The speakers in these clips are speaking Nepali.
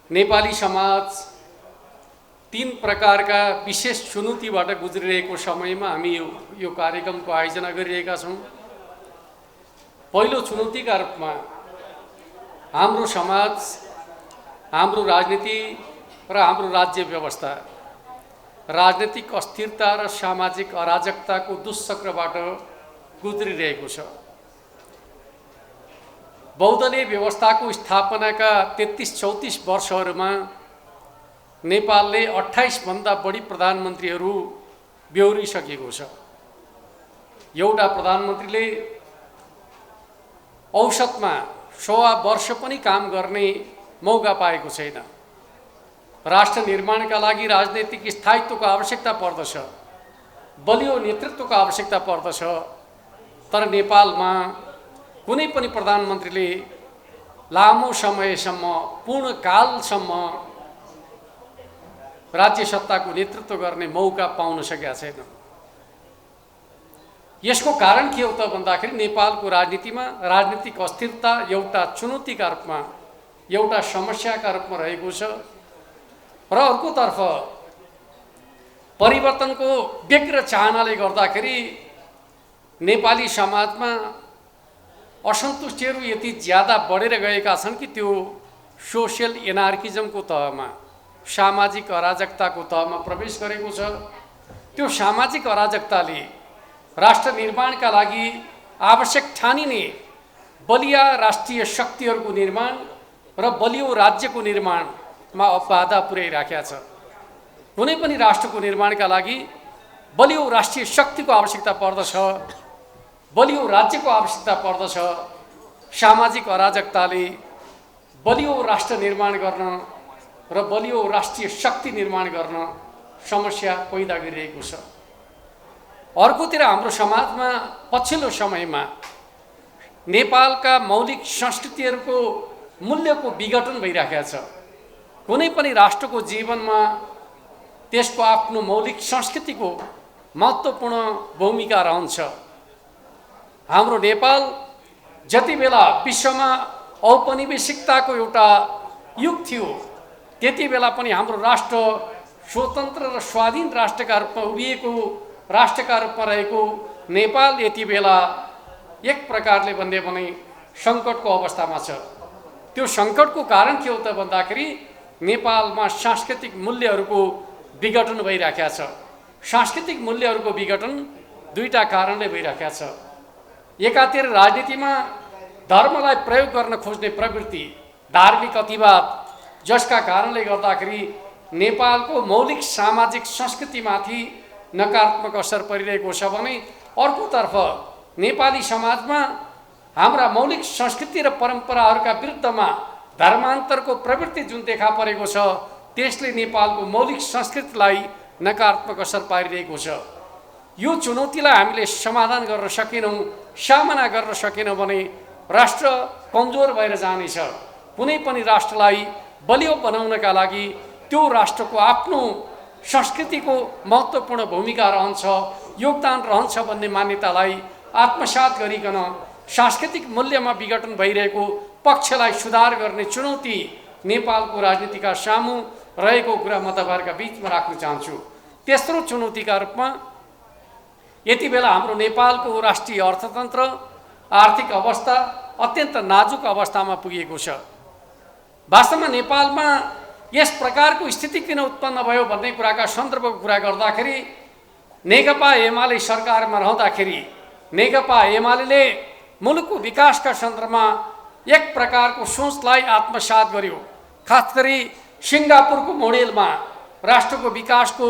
नेपाली समाज तीन प्रकारका विशेष चुनौतीबाट गुज्रिरहेको समयमा हामी यो कार्यक्रमको आयोजना गरिरहेका छौँ। पहिलो चुनौतीका रूपमा हाम्रो समाज, हाम्रो राजनीति र हाम्रो राज्य व्यवस्था राजनीतिक अस्थिरता र सामाजिक अराजकताको दुष्चक्रबाट गुज्रिरहेको छ। बहुदलीय व्यवस्थाको स्थापनाका 33-34 वर्षहरूमा नेपालले 28 भन्दा बढी प्रधानमन्त्रीहरू बेहोरिसकेको छ। एउटा प्रधानमन्त्रीले औसतमा 1.25 वर्ष पनि काम गर्ने मौका पाएको छैन। राष्ट्र निर्माणका लागि राजनैतिक स्थायित्वको आवश्यकता पर्दछ, बलियो नेतृत्वको आवश्यकता पर्दछ। तर नेपालमा कुनै पनि प्रधानमन्त्रीले लामो समयसम्म, पूर्णकालसम्म राज्य सत्ताको नेतृत्व गर्ने मौका पाउन सकेका छैन। यसको कारण के हो त भन्दाखेरि नेपालको राजनीतिमा राजनीतिक अस्थिरता एउटा चुनौतीका रूपमा, एउटा समस्याका रूपमा रहेको छ र अर्कोतर्फ परिवर्तनको व्यग्र चाहनाले गर्दाखेरि नेपाली समाजमा असन्तुष्टिहरू यति ज्यादा बढेर गएका छन् कि त्यो सोसियल एनार्किजमको तहमा, सामाजिक अराजकताको तहमा प्रवेश गरेको छ। त्यो सामाजिक अराजकताले राष्ट्र निर्माणका लागि आवश्यक ठानिने बलिया राष्ट्रिय शक्तिहरूको निर्माण र बलियो राज्यको निर्माणमा बाधा पुर्याइराखेका छ। कुनै पनि राष्ट्रको निर्माणका लागि बलियो राष्ट्रिय शक्तिको आवश्यकता पर्दछ, बलियो राज्यको आवश्यकता पर्दछ। सामाजिक अराजकताले बलियो राष्ट्र निर्माण गर्न र बलियो राष्ट्रिय शक्ति निर्माण गर्न समस्या पैदा गरिरहेको छ। अर्कोतिर हाम्रो समाजमा पछिल्लो समयमा नेपालका मौलिक संस्कृतिहरूको मूल्यको विघटन भइरहेको छ। कुनै पनि राष्ट्रको जीवनमा त्यसको आफ्नो मौलिक संस्कृतिको महत्त्वपूर्ण भूमिका रहन्छ। हाम्रो नेपाल जति बेला विश्वमा औपनिवेशिकताको एउटा युग थियो, त्यति बेला पनि हाम्रो राष्ट्र स्वतन्त्र र स्वाधीन राष्ट्रका रूपमा उभिएको, राष्ट्रका रूपमा रहेको नेपाल यति बेला एक प्रकारले भन्ने भने सङ्कटको अवस्थामा छ। त्यो सङ्कटको कारण के हो त भन्दाखेरि नेपालमा सांस्कृतिक मूल्यहरूको विघटन भइराखेको छ। सांस्कृतिक मूल्यहरूको विघटन दुईटा कारणले भइराखेको छ। एकातिर राजनीतिमा धर्मलाई प्रयोग गर्न खोज्ने प्रवृत्ति, धार्मिक अतिवाद, जसका कारणले गर्दाखेरि नेपालको मौलिक सामाजिक संस्कृतिमाथि नकारात्मक असर परिरहेको छ भने अर्कोतर्फ नेपाली समाजमा हाम्रा मौलिक संस्कृति र परम्पराहरूका विरुद्धमा धर्मान्तरको प्रवृत्ति जुन देखा परेको छ, त्यसले नेपालको मौलिक संस्कृतिलाई नकारात्मक असर पारिरहेको छ। यो चुनौतीलाई हामीले समाधान गर्न सकेनौँ, सामना गर्न सकेनौँ भने राष्ट्र कमजोर भएर जानेछ। कुनै पनि राष्ट्रलाई बलियो बनाउनका लागि त्यो राष्ट्रको आफ्नो संस्कृतिको महत्त्वपूर्ण भूमिका रहन्छ, योगदान रहन्छ भन्ने मान्यतालाई आत्मसात गरिकन सांस्कृतिक मूल्यमा विघटन भइरहेको पक्षलाई सुधार गर्ने चुनौती नेपालको राजनीतिका सामु रहेको कुरा म तपाईँहरूका बिचमा राख्न चाहन्छु। तेस्रो चुनौतीका रूपमा यति बेला हाम्रो नेपालको राष्ट्रिय अर्थतन्त्र, आर्थिक अवस्था अत्यन्त नाजुक अवस्थामा पुगेको छ। वास्तवमा नेपालमा यस प्रकारको स्थिति किन उत्पन्न भयो भन्ने कुराका सन्दर्भको कुरा गर्दाखेरि नेकपा एमाले सरकारमा रहँदाखेरि नेकपा एमाले मुलुकको विकासका सन्दर्भमा एक प्रकारको सोचलाई आत्मसात गर्यो। खास गरी सिङ्गापुरको मोडेलमा राष्ट्रको विकासको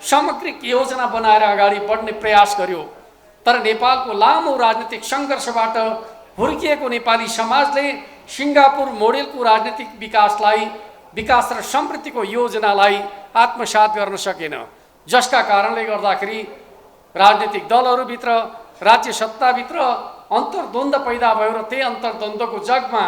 सामग्रिक योजना बनाएर अगाडि बढ्ने प्रयास गर्यो। तर नेपालको लामो राजनीतिक सङ्घर्षबाट हुर्किएको नेपाली समाजले सिङ्गापुर मोडेलको राजनीतिक विकास र समृद्धिको योजनालाई आत्मसात गर्न सकेन, जसका कारणले गर्दाखेरि राजनीतिक दलहरूभित्र, राज्य सत्ताभित्र अन्तर्द्वन्द्व पैदा भयो र त्यही अन्तर्द्वन्द्वको जगमा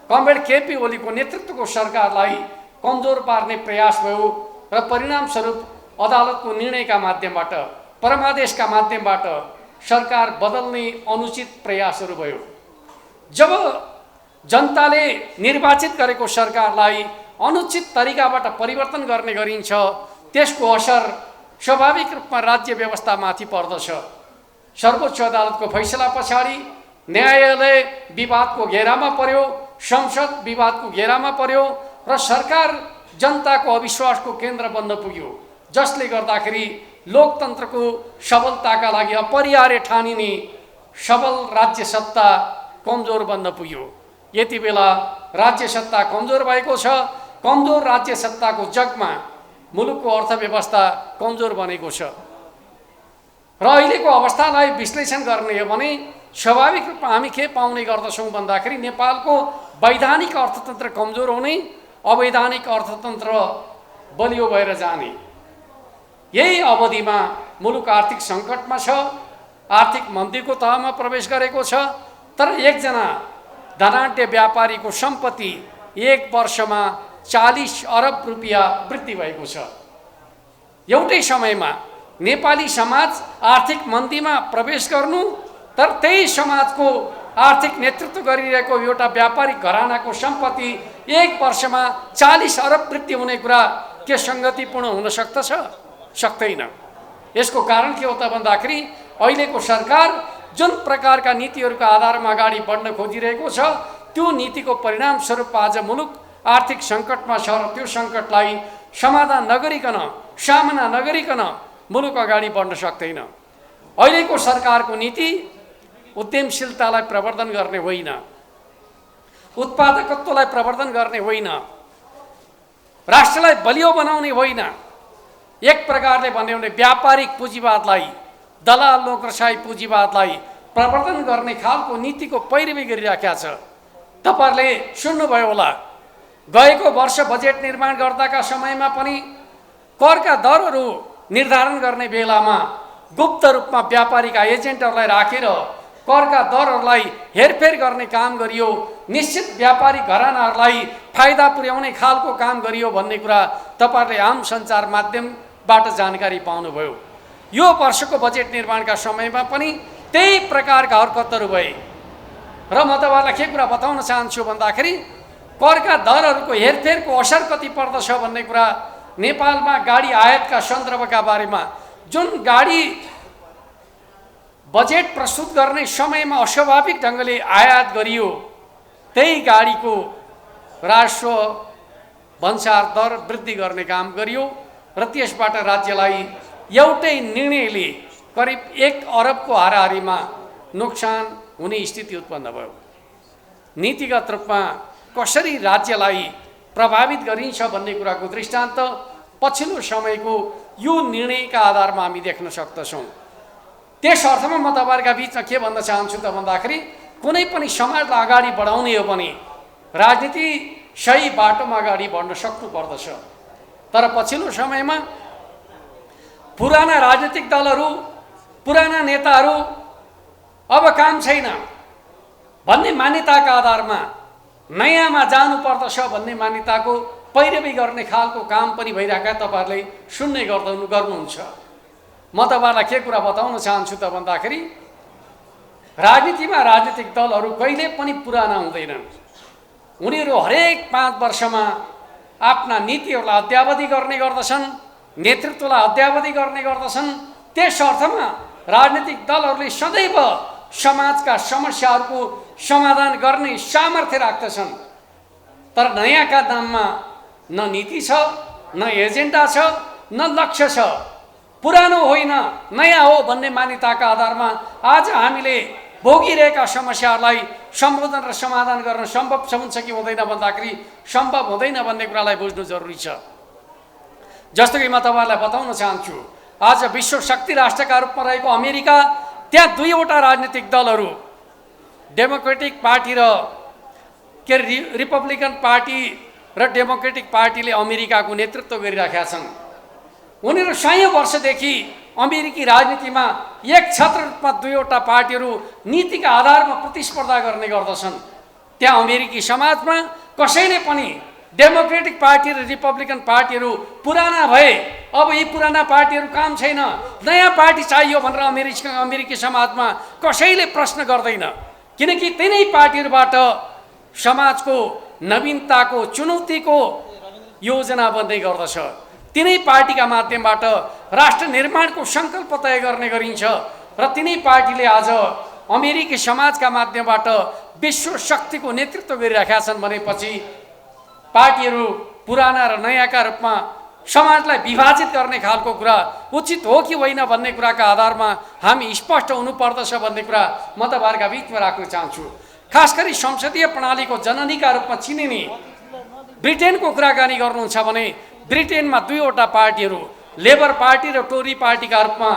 कमरेड केपी ओलीको नेतृत्वको सरकारलाई कमजोर पार्ने प्रयास भयो र परिणामस्वरूप अदालतको निर्णयका माध्यमबाट, परमादेशका माध्यमबाट सरकार बदल्ने अनुचित प्रयासहरू भयो। जब जनताले निर्वाचित गरेको सरकारलाई अनुचित तरिकाबाट परिवर्तन गर्ने गरिन्छ त्यसको असर स्वाभाविक रूपमा राज्य व्यवस्थामाथि पर्दछ। सर्वोच्च अदालतको फैसला पछाडि न्यायालय विवादको घेरामा पर्यो, संसद विवादको घेरामा पर्यो र सरकार जनताको अविश्वासको केन्द्र बन्न पुग्यो, जसले गर्दाखेरि लोकतन्त्रको सबलताका लागि अपरिहार्य ठानिने सबल राज्य सत्ता कमजोर बन्न पुग्यो। यति बेला राज्य सत्ता कमजोर भएको छ। कमजोर राज्य सत्ताको जगमा मुलुकको अर्थव्यवस्था कमजोर बनेको छ र अहिलेको अवस्थालाई विश्लेषण गर्ने हो भने स्वाभाविक रूपमा हामी के पाउने गर्दछौँ भन्दाखेरि नेपालको वैधानिक अर्थतन्त्र कमजोर हुने, अवैधानिक अर्थतन्त्र बलियो भएर जाने। यही अवधिमा मुलुक आर्थिक सङ्कटमा छ, आर्थिक मन्दीको तहमा प्रवेश गरेको छ। तर एकजना धनाढ्य व्यापारीको सम्पत्ति एक वर्षमा 40 अरब रुपियाँ वृद्धि भएको छ। एउटै समयमा नेपाली समाज आर्थिक मन्दीमा प्रवेश गर्नु, तर त्यही समाजको आर्थिक नेतृत्व गरिरहेको एउटा व्यापारिक घरानाको सम्पत्ति एक वर्षमा 40 अरब वृद्धि हुने कुरा के सङ्गतिपूर्ण हुन सक्दछ? सक्दैन। यसको कारण के हो त भन्दाखेरि अहिलेको सरकार जुन प्रकारका नीतिहरूका आधारमा अगाडि बढ्न खोजिरहेको छ त्यो नीतिको परिणामस्वरूप आज मुलुक आर्थिक सङ्कटमा छ र त्यो सङ्कटलाई समाधान नगरिकन, सामना नगरिकन मुलुक अगाडि बढ्न सक्दैन। अहिलेको सरकारको नीति उद्यमशीलतालाई प्रवर्धन गर्ने होइन, उत्पादकत्वलाई प्रवर्धन गर्ने होइन, राष्ट्रलाई बलियो बनाउने होइन। एक प्रकारले भन्यो भने व्यापारिक पुँजीवादलाई, दलाल नोकरशाही पुँजीवादलाई प्रवर्धन गर्ने खालको नीतिको पैरवी गरिराखेका छ। तपाईहरुले सुन्नुभयो होला, गएको वर्ष बजेट निर्माण गर्दाका समयमा पनि करका दरहरू निर्धारण गर्ने बेलामा गुप्त रूपमा व्यापारीका एजेन्टहरूलाई राखेर करका दरहरूलाई हेरफेर गर्ने काम गरियो, निश्चित व्यापारी घरानाहरूलाई फाइदा पुर्याउने खालको काम गरियो भन्ने कुरा तपाईहरुले आम सञ्चार माध्यमबाट जानकारी पाउनुभयो। यो वर्षको बजेट निर्माणका समयमा पनि त्यही प्रकारका हरकतहरू भए र म तपाईहरुलाई के कुरा बताउन चाहन्छु भन्दाखेरि करका दरहरूको हेरफेरको असर कति पर्दछ भन्ने कुरा नेपालमा गाडी आयातका सन्दर्भका बारेमा जुन गाडी बजेट प्रस्तुत गर्ने समयमा अस्वाभाविक ढङ्गले आयात गरियो त्यही गाडीको राजस्व भन्सार दर वृद्धि गर्ने काम गरियो र त्यसबाट राज्यलाई एउटै निर्णयले करिब 1 अरबको हाराहारीमा नोक्सान हुने स्थिति उत्पन्न भयो। नीतिगत रूपमा कसरी राज्यलाई प्रभावित गरिन्छ भन्ने कुराको दृष्टान्त पछिल्लो समयको यो निर्णयका आधारमा हामी देख्न सक्दछौँ। त्यस अर्थमा म तपाईहरुका बीचमा के भन्न चाहन्छु त भन्दाखेरि कुनै पनि समाजलाई अगाडि बढाउने हो भने राजनीति सही बाटोमा अगाडि बढ्न सक्नु पर्दछ। तर पछिल्लो समयमा पुराना राजनीतिक दलहरू, पुराना नेताहरू अब काम छैन भन्ने मान्यताका आधारमा नयाँमा जानुपर्दछ भन्ने मान्यताको पैरवी गर्ने खालको काम पनि भइरहेका तपाईहरुले सुन्ने गर्नुहुन्छ। म तपाईहरुलाई के कुरा बताउन चाहन्छु त भन्दाखेरि राजनीतिमा राजनीतिक दलहरू कहिले पनि पुराना हुँदैनन्। उनीहरू हरेक 5 वर्षमा आफ्ना नीतिहरूलाई अद्यावधि गर्ने गर्दछन्, नेतृत्वलाई अद्यावधि गर्ने गर्दछन्। त्यस अर्थमा राजनीतिक दलहरूले सदैव समाजका समस्याहरूको समाधान गर्ने सामर्थ्य राख्दछन्। तर नयाँका नाममा न नीति छ, न एजेन्डा छ, न लक्ष्य छ। पुरानो होइन नयाँ हो भन्ने मान्यताका आधारमा आज हामीले भोगिरहेका समस्याहरूलाई सम्बोधन र समाधान गर्न सम्भव हुन्छ कि हुँदैन भन्दाखेरि सम्भव हुँदैन भन्ने कुरालाई बुझ्नु जरुरी छ। जस्तो कि म तपाईहरुलाई बताउन चाहन्छु, आज विश्व शक्ति राष्ट्रका रूपमा रहेको अमेरिका, त्यहाँ 2 वटा राजनीतिक दलहरू डेमोक्रेटिक पार्टी र रिपब्लिकन पार्टी र डेमोक्रेटिक पार्टीले अमेरिकाको नेतृत्व गरिराखेका छन्। उनीहरू 100 वर्षदेखि अमेरिकी राजनीतिमा एक छत्र रूपमा 2 वटा पार्टीहरू नीतिका आधारमा प्रतिस्पर्धा गर्ने गर्दछन्। त्यहाँ अमेरिकी समाजमा कसैले पनि डेमोक्रेटिक पार्टी र रिपब्लिकन पार्टीहरू पुराना भए अब यी पुराना पार्टीहरू काम छैन, नयाँ पार्टी चाहियो भनेर अमेरिकी समाजमा कसैले प्रश्न गर्दैन। किनकि तिनै पार्टीहरूबाट समाजको नवीनताको, चुनौतीको योजना बन्दै गर्दछ। तिनै पार्टीका माध्यमबाट राष्ट्र निर्माणको सङ्कल्प तय गर्ने गरिन्छ र तिनै पार्टीले आज अमेरिकी समाजका माध्यमबाट विश्व शक्तिको नेतृत्व गरिरहेका छन् भनेपछि पार्टीहरू पुराना र नयाँका रूपमा समाजलाई विभाजित गर्ने खालको कुरा उचित हो कि होइन भन्ने कुराका आधारमा हामी स्पष्ट हुनुपर्दछ भन्ने कुरा म तपाईँहरूका बिचमा राख्न चाहन्छु। खास गरी संसदीय प्रणालीको जननीका रूपमा चिनिने ब्रिटेनको कुराकानी गर्नुहुन्छ भने ब्रिटेनमा दुईवटा पार्टीहरू लेबर पार्टी र टोरी पार्टीका रूपमा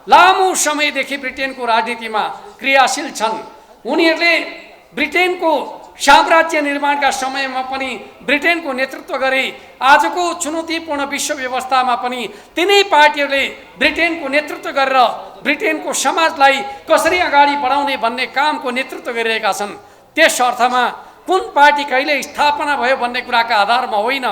लामो समयदेखि ब्रिटेनको राजनीतिमा क्रियाशील छन्। उनीहरूले ब्रिटेनको साम्राज्य निर्माणका समयमा पनि ब्रिटेनको नेतृत्व गरे। आजको चुनौतीपूर्ण विश्व व्यवस्थामा पनि तिनै पार्टीहरूले ब्रिटेनको नेतृत्व गरेर ब्रिटेनको समाजलाई कसरी अगाडि बढाउने भन्ने कामको नेतृत्व गरिरहेका छन्। त्यस अर्थमा कुन पार्टी कहिले स्थापना भयो भन्ने कुराका आधारमा होइन,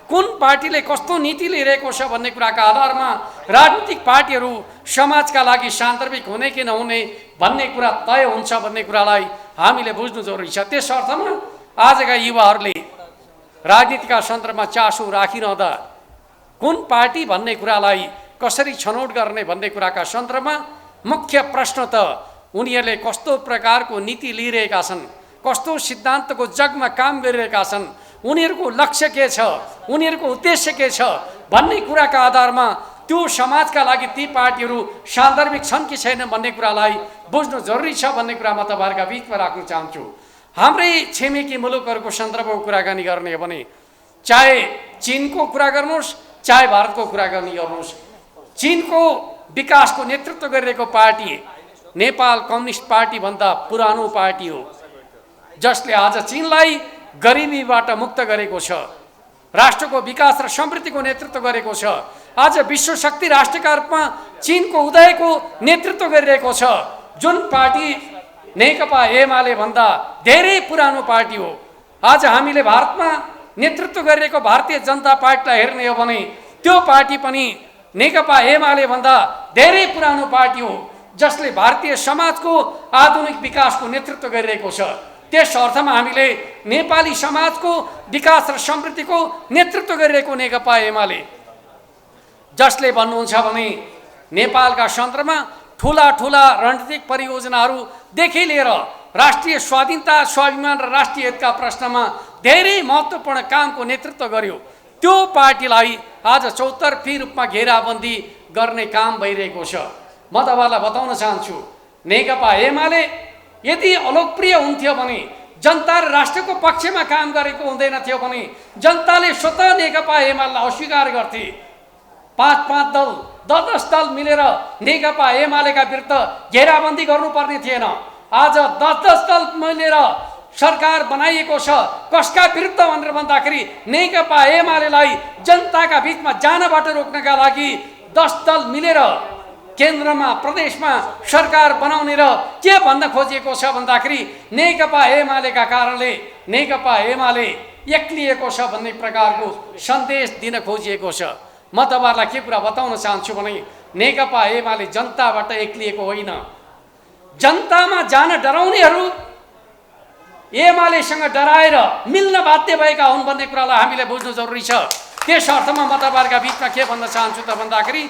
कुन पार्टीले कस्तो नीति लिइरहेको छ भन्ने कुराका आधारमा राजनीतिक पार्टीहरू समाजका लागि सान्दर्भिक हुने कि नहुने भन्ने कुरा तय हुन्छ भन्ने कुरालाई हामीले बुझ्नु जरुरी छ। त्यस अर्थमा आजका युवाहरूले राजनीतिका सन्दर्भमा चासो राखिरहँदा कुन पार्टी भन्ने कुरालाई कसरी छनौट गर्ने भन्ने कुराका सन्दर्भमा मुख्य प्रश्न त उनीहरूले कस्तो प्रकारको नीति लिइरहेका छन्, कस्तो सिद्धान्तको जगमा काम गरिरहेका छन्, उनीहरूको लक्ष्य के छ, उनीहरूको उद्देश्य के छ भन्ने कुराका आधारमा त्यो समाजका लागि ती पार्टीहरू सान्दर्भिक छन् कि छैन भन्ने कुरालाई बुझ्नु जरुरी छ भन्ने कुरा म तपाईँहरूका बिचमा राख्न चाहन्छु। हाम्रै छिमेकी मुलुकहरूको सन्दर्भको कुराकानी गर्ने हो भने चाहे चीनको कुरा गर्नुहोस् चाहे भारतको कुरा गर्नुहोस्, चीनको विकासको नेतृत्व गरिरहेको पार्टी नेपाल कम्युनिस्ट पार्टी भन्दा पुरानो पार्टी हो, जसले आज चीनलाई गरिबीबाट मुक्त गरेको छ, राष्ट्रको विकास र समृद्धिको नेतृत्व गरेको छ। आज विश्व शक्ति राष्ट्रका रूपमा चीनको उदयको नेतृत्व गरिरहेको छ, जुन पार्टी नेकपा एमाले भन्दा धेरै पुरानो पार्टी हो। आज हामीले भारतमा नेतृत्व गरिरहेको भारतीय जनता पार्टीलाई हेर्ने हो भने त्यो पार्टी पनि नेकपा एमाले भन्दा धेरै पुरानो पार्टी हो, जसले भारतीय समाजको आधुनिक विकासको नेतृत्व गरिरहेको छ। त्यस अर्थमा हामीले नेपाली समाजको विकास र समृद्धिको नेतृत्व गरिरहेको नेकपा एमाले, जसले भन्नुहुन्छ भने नेपालका सन्दर्भमा ठुला ठुला रणनीतिक परियोजनाहरूदेखि लिएर राष्ट्रिय स्वाधीनता स्वाभिमान र राष्ट्रिय हितका प्रश्नमा धेरै महत्त्वपूर्ण कामको नेतृत्व गर्यो। त्यो पार्टीलाई आज चौतर्फी रूपमा घेराबन्दी गर्ने काम भइरहेको छ। म तपाईँलाई बताउन चाहन्छु, नेकपा एमाले यदि अलोकप्रिय हुन्थ्यो भने, जनता र राष्ट्रको पक्षमा काम गरेको हुँदैन थियो भने जनताले स्वतः नेकपा एमालेलाई अस्वीकार गर्थे। 5-5 दल 10-10 दल मिलेर नेकपा एमालेका विरुद्ध घेराबन्दी गर्नुपर्ने थिएन। आज 10-10 दल मिलेर सरकार बनाइएको छ। कसका विरुद्ध भनेर भन्दाखेरि नेकपा एमालेलाई जनताका बिचमा जानबाट रोक्नका लागि 10 दल मिलेर केन्द्रमा प्रदेशमा सरकार बनाउने र के भन्न खोजिएको छ भन्दाखेरि नेकपा एमालेका कारणले नेकपा एमाले एक्लिएको छ भन्ने प्रकारको सन्देश दिन खोजिएको छ। म तपाईहरुलाई के कुरा बताउन चाहन्छु भने नेकपा एमाले जनताबाट एक्लिएको होइन, जनतामा जान डराउनेहरू एमालेसँग डराएर मिल्न बाध्य भएका हुन् भन्ने कुरालाई हामीले बुझ्नु जरुरी छ। त्यस अर्थमा म तपाईहरुका बिचमा के भन्न चाहन्छु त भन्दाखेरि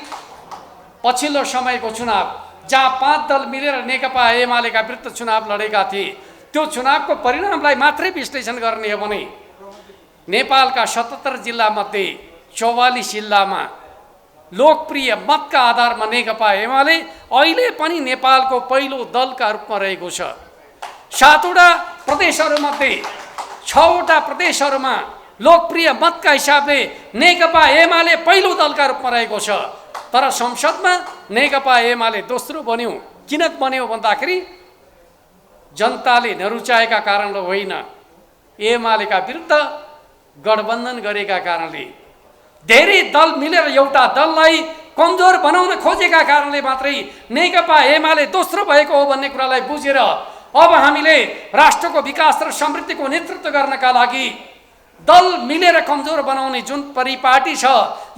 पछिल्लो समयको चुनाव जहाँ 5 दल मिलेर नेकपा एमालेका विरुद्ध चुनाव लडेका थिए, त्यो चुनावको परिणामलाई मात्रै विश्लेषण गर्ने हो भने नेपालका 77 जिल्ला मध्ये 44 जिल्लामा लोकप्रिय मतका आधारमा नेकपा एमाले अहिले पनि नेपालको पहिलो दलका रूपमा रहेको छ। 7वटा प्रदेशहरूमध्ये 6वटा प्रदेशहरूमा लोकप्रिय मतका हिसाबले नेकपा एमाले पहिलो दलका रूपमा रहेको छ। तर संसदमा नेकपा एमाले दोस्रो बन्यो। किन बन्यो भन्दाखेरि जनताले नरुचाएका कारणले होइन, एमालेका विरुद्ध गठबन्धन गरेका कारणले, धेरै दल मिलेर एउटा दललाई कमजोर बनाउन खोजेका कारणले मात्रै नेकपा एमाले दोस्रो भएको हो भन्ने कुरालाई बुझेर अब हामीले राष्ट्रको विकास र समृद्धिको नेतृत्व गर्नका लागि दल मिलेर कमजोर बनाउने जुन परिपाटी छ,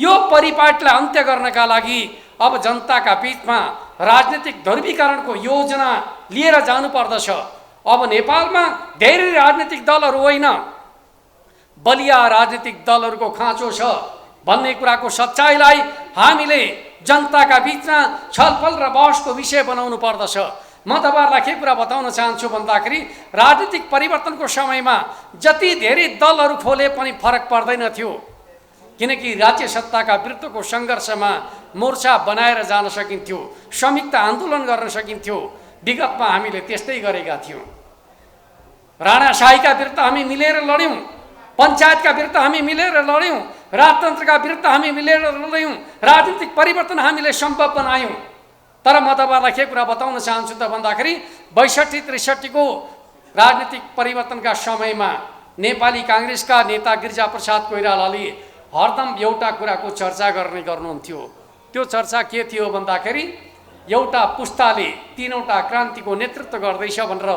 यो परिपाटीलाई अन्त्य गर्नका लागि अब जनताका बीचमा राजनीतिक ध्रुवीकरणको योजना लिएर जानुपर्दछ। अब नेपालमा धेरै राजनीतिक दलहरू होइन, बलिया राजनीतिक दलहरूको खाँचो छ भन्ने कुराको सच्चाइलाई हामीले जनताका बिचमा छलफल र बहसको विषय बनाउनु पर्दछ। म तपाईहरुलाई के कुरा बताउन चाहन्छु भन्दाखेरि राजनीतिक परिवर्तनको समयमा जति धेरै दलहरू खोले पनि फरक पर्दैन थियो, किनकि राज्य सत्ताका विरुद्धको सङ्घर्षमा मोर्चा बनाएर जान सकिन्थ्यो, संयुक्त आन्दोलन गर्न सकिन्थ्यो। विगतमा हामीले त्यस्तै गरेका थियौँ। राणाशाहीका विरुद्ध हामी मिलेर लड्यौँ, पञ्चायतका विरुद्ध हामी मिलेर लड्यौँ, राजतन्त्रका विरुद्ध हामी मिलेर लड्यौँ, राजनीतिक परिवर्तन हामीले सम्भव बनायौँ। तर म तपाईहरुलाई के कुरा बताउन चाहन्छु त भन्दाखेरि 62-63 को राजनीतिक परिवर्तनका समयमा नेपाली काङ्ग्रेसका नेता गिरिजाप्रसाद कोइरालाले हरदम एउटा कुराको चर्चा गर्नुहुन्थ्यो। त्यो चर्चा के थियो भन्दाखेरि एउटा पुस्ताले तीनवटा क्रान्तिको नेतृत्व गर्दैछ भनेर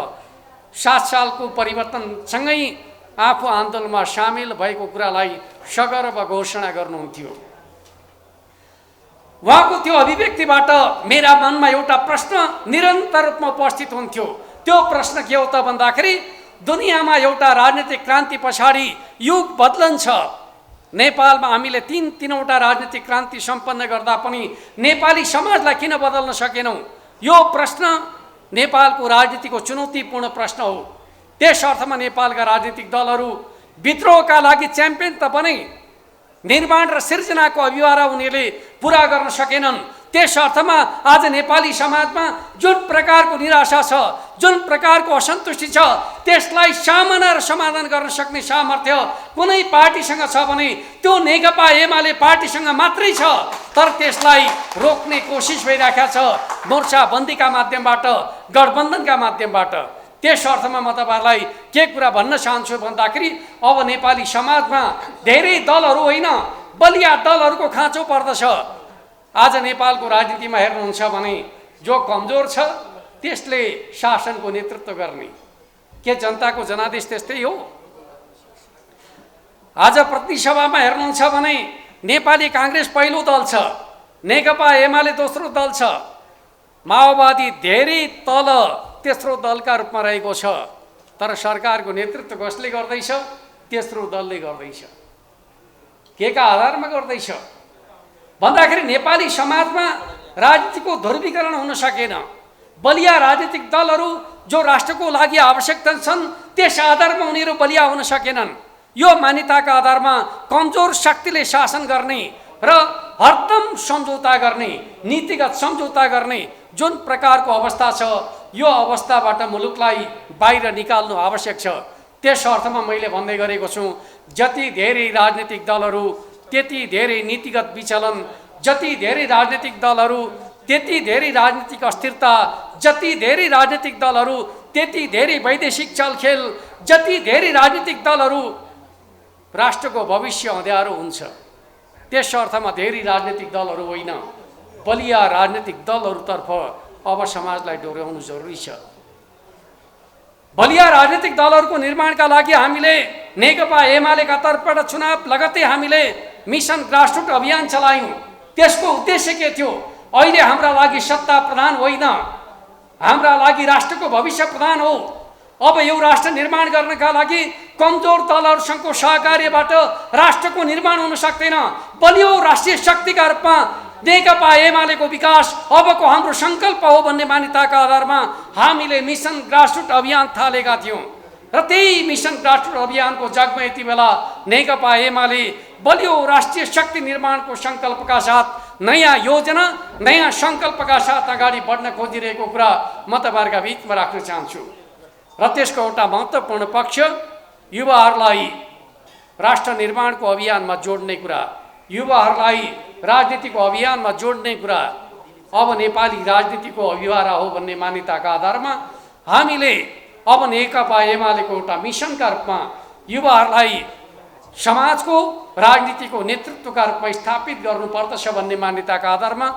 7 सालको परिवर्तनसँगै आफू आन्दोलनमा सामेल भएको कुरालाई सगर्व घोषणा गर्नुहुन्थ्यो। उहाँको त्यो अभिव्यक्तिबाट मेरा मनमा एउटा प्रश्न निरन्तर रूपमा उपस्थित हुन्थ्यो। त्यो प्रश्न के हो त भन्दाखेरि दुनियाँमा एउटा राजनीतिक क्रान्ति पछाडि युग बदलन्छ। नेपालमा हामीले तीनवटा राजनीतिक क्रान्ति सम्पन्न गर्दा पनि नेपाली समाजलाई किन बदल्न सकेनौँ? यो प्रश्न नेपालको राजनीतिको चुनौतीपूर्ण प्रश्न हो। त्यस अर्थमा नेपालका राजनीतिक दलहरू विद्रोहका लागि च्याम्पियन त बने, निर्माण र सिर्जनाको अभियान उनीहरूले पुरा गर्न सकेनन्। त्यस अर्थमा आज नेपाली समाजमा जुन प्रकारको निराशा छ, जुन प्रकारको असन्तुष्टि छ, त्यसलाई सामना र समाधान गर्न सक्ने सामर्थ्य कुनै पार्टीसँग छ भने त्यो नेकपा एमाले पार्टीसँग मात्रै छ। तर त्यसलाई रोक्ने कोसिस भइरहेको छ मोर्चाबन्दीका माध्यमबाट, गठबन्धनका माध्यमबाट। त्यस अर्थमा म तपाईहरुलाई के कुरा भन्न चाहन्छु भन्दाखेरि अब नेपाली समाजमा धेरै दलहरू होइन, बलिया दलहरूको खाँचो पर्दछ। आज नेपालको राजनीतिमा हेर्नुहुन्छ भने जो कमजोर छ त्यसले शासनको नेतृत्व गर्ने। के जनताको जनादेश त्यस्तै हो? आज प्रतिनिधि सभामा हेर्नुहुन्छ भने नेपाली काङ्ग्रेस पहिलो दल छ, नेकपा एमाले दोस्रो दल छ, माओवादी धेरै तल तेस्रो दलका रूपमा रहेको छ। तर सरकारको नेतृत्व कसले गर्दैछ? तेस्रो दलले गर्दैछ। केका आधारमा गर्दैछ भन्दाखेरि नेपाली समाजमा राजनीतिको ध्रुवीकरण हुन सकेन। बलिया राजनीतिक दलहरू जो राष्ट्रको लागि आवश्यक छन् त्यस आधारमा उनीहरू बलिया हुन सकेनन्। यो मान्यताका आधारमा कमजोर शक्तिले शासन गर्ने र हरदम सम्झौता गर्ने, नीतिगत सम्झौता गर्ने जुन प्रकारको अवस्था छ, यो अवस्थाबाट मुलुकलाई बाहिर निकाल्नु आवश्यक छ। त्यस अर्थमा मैले भन्दै गरेको छु, जति धेरै राजनीतिक दलहरू त्यति धेरै नीतिगत विचलन, जति धेरै राजनीतिक दलहरू त्यति धेरै राजनीतिक अस्थिरता, जति धेरै राजनीतिक दलहरू त्यति धेरै वैदेशिक चलखेल, जति धेरै राजनीतिक दलहरू राष्ट्रको भविष्य अँध्यारो हुन्छ। त्यस अर्थमा धेरै राजनीतिक दलहरू होइन, बलिया राजनीतिक दलहरूतर्फ अब समाजलाई डोर्याउनु जरुरी छ। बलिया राजनीतिक दलहरूको निर्माणका लागि हामीले नेकपा एमालेका तर्फबाट चुनाव लगत्तै हामीले मिसन ग्रासरुट अभियान चलायौँ। त्यसको उद्देश्य के थियो? अहिले हाम्रा लागि सत्ता प्रधान होइन, हाम्रा लागि राष्ट्रको भविष्य प्रधान हो। अब यो राष्ट्र निर्माण गर्नका लागि कमजोर दलहरूसँगको सहकार्यबाट राष्ट्रको निर्माण हुन सक्दैन। बलियो राष्ट्रिय शक्तिका रूपमा नेकपा एमालेको विकास अबको हाम्रो सङ्कल्प हो भन्ने मान्यताका आधारमा हामीले मिसन ग्रासरुट अभियान थालेका थियौँ र त्यही मिसन ग्रासरुट अभियानको जगमा यति बेला नेकपा एमाले बलियो राष्ट्रिय शक्ति निर्माणको सङ्कल्पका साथ नयाँ योजना, नयाँ सङ्कल्पका साथ अगाडि बढ्न खोजिरहेको कुरा म तपाईँहरूका बिचमा राख्न चाहन्छु। र त्यसको एउटा महत्त्वपूर्ण पक्ष युवाहरूलाई राष्ट्र निर्माणको अभियानमा जोड्ने कुरा, युवाहरूलाई राजनीतिको अभियानमा जोड्ने कुरा अब नेपाली राजनीतिको अभियान हो भन्ने मान्यताका आधारमा हामीले अब नेकपा एमालेको एउटा मिसनका रूपमा युवाहरूलाई समाजको राजनीतिको नेतृत्वका रूपमा स्थापित गर्नुपर्दछ भन्ने मान्यताका आधारमा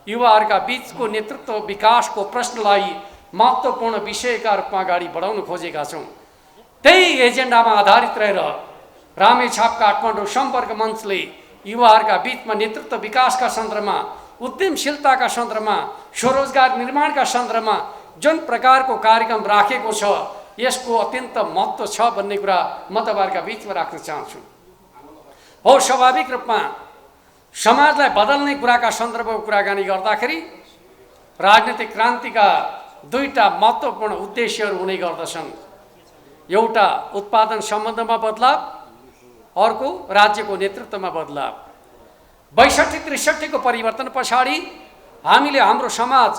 युवाहरूका बिचको नेतृत्व विकासको प्रश्नलाई महत्त्वपूर्ण विषयका रूपमा अगाडि बढाउन खोजेका छौँ। त्यही एजेन्डामा आधारित रहेर रामेछाप काठमाडौँ सम्पर्क मञ्चले युवाहरूका बिचमा नेतृत्व विकासका सन्दर्भमा, उद्यमशीलताका सन्दर्भमा, स्वरोजगार निर्माणका सन्दर्भमा जुन प्रकारको कार्यक्रम राखेको छ, यसको अत्यन्त महत्त्व छ भन्ने कुरा म तपाईँहरूका बिचमा राख्न चाहन्छु। हो, स्वाभाविक रूपमा समाजलाई बदल्ने कुराका सन्दर्भको कुराकानी गर्दाखेरि राजनीतिक क्रान्तिका दुईटा महत्त्वपूर्ण उद्देश्यहरू हुने गर्दछन्। एउटा उत्पादन सम्बन्धमा बदलाव, अर्को राज्यको नेतृत्वमा बदलाव। 62-63 को परिवर्तन पछाडि हामीले हाम्रो समाज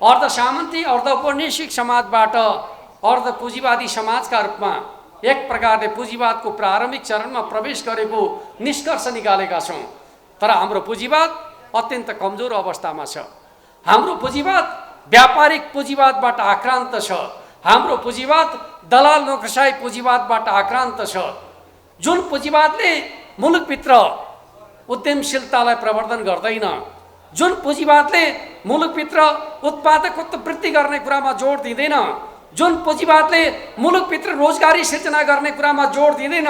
अर्धसामन्ती अर्धौपनिवेशिक समाजबाट अर्ध पुँजीवादी समाजका रूपमा एक प्रकारले पुँजीवादको प्रारम्भिक चरणमा प्रवेश गरेको निष्कर्ष निकालेका छौँ। तर हाम्रो पुँजीवाद अत्यन्त कमजोर अवस्थामा छ। हाम्रो पुँजीवाद व्यापारिक पुँजीवादबाट आक्रान्त छ। हाम्रो पुँजीवाद दलाल नोकरशाही पुँजीवादबाट आक्रान्त छ। जुन पुँजीवादले मुलुकभित्र उद्यमशीलतालाई प्रवर्धन गर्दैन, जुन पुँजीवादले मुलुकभित्र उत्पादकत्व वृद्धि गर्ने कुरामा जोड दिँदैन, जुन पुँजीवादले मुलुकभित्र रोजगारी सिर्जना गर्ने कुरामा जोड दिँदैन,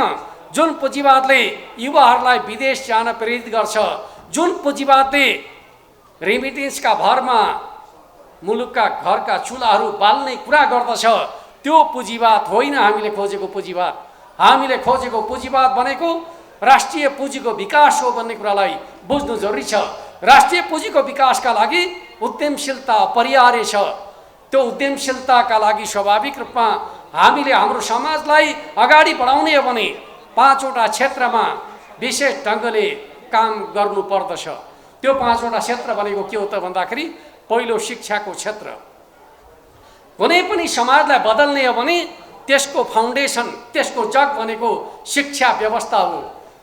जुन पुँजीवादले युवाहरूलाई विदेश जान प्रेरित गर्छ, जुन पुँजीवादले रेमिटेन्सका भरमा मुलुकका घरका चुलाहरू बाल्ने कुरा गर्दछ, त्यो पुँजीवाद होइन हामीले खोजेको पुँजीवाद। हामीले खोजेको पुँजीवाद भनेको राष्ट्रिय पुँजीको विकास हो भन्ने कुरालाई बुझ्नु जरुरी छ। राष्ट्रिय पुँजीको विकासका लागि उद्यमशीलता अपरिहार्य छ। त्यो उद्यमशीलताका लागि स्वाभाविक रूपमा हामीले हाम्रो समाजलाई अगाडि बढाउने हो भने 5वटा क्षेत्रमा विशेष ढङ्गले काम गर्नुपर्दछ। त्यो 5वटा क्षेत्र भनेको के हो त भन्दाखेरि, पहिलो शिक्षाको क्षेत्र। कुनै पनि समाजलाई बदल्ने हो भने त्यसको फाउन्डेसन, त्यसको जग भनेको शिक्षा व्यवस्था हो।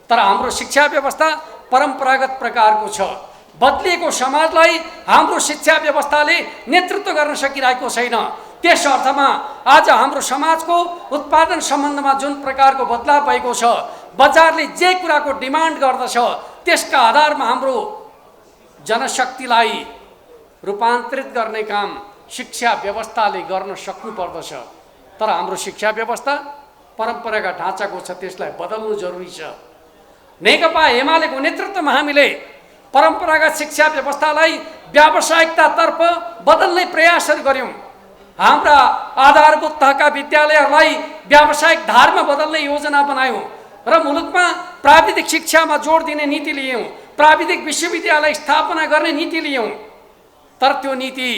तर हाम्रो शिक्षा व्यवस्था परम्परागत प्रकारको छ। बदलिएको समाजलाई हाम्रो शिक्षा व्यवस्थाले नेतृत्व गर्न सकिरहेको छैन। त्यस अर्थमा आज हाम्रो समाजको उत्पादन सम्बन्धमा जुन प्रकारको बदलाव भएको छ, बजारले जे कुराको डिमान्ड गर्दछ त्यसका आधारमा हाम्रो जनशक्तिलाई रूपान्तरित गर्ने काम शिक्षा व्यवस्थाले गर्न सक्नुपर्दछ। तर हाम्रो शिक्षा व्यवस्था परम्परागत ढाँचाको छ, त्यसलाई बदल्नु जरुरी छ। नेकपा एमालेको नेतृत्वमा हामीले परम्परागत शिक्षा व्यवस्थालाई व्यावसायिकतातर्फ बदल्ने प्रयासहरू गऱ्यौँ। हाम्रा आधारभूत तहका विद्यालयहरूलाई व्यावसायिक धारमा बदल्ने योजना बनायौँ र मुलुकमा प्राविधिक शिक्षामा जोड दिने नीति लियौँ। प्राविधिक विश्वविद्यालय स्थापना गर्ने नीति लियौँ। तर त्यो नीति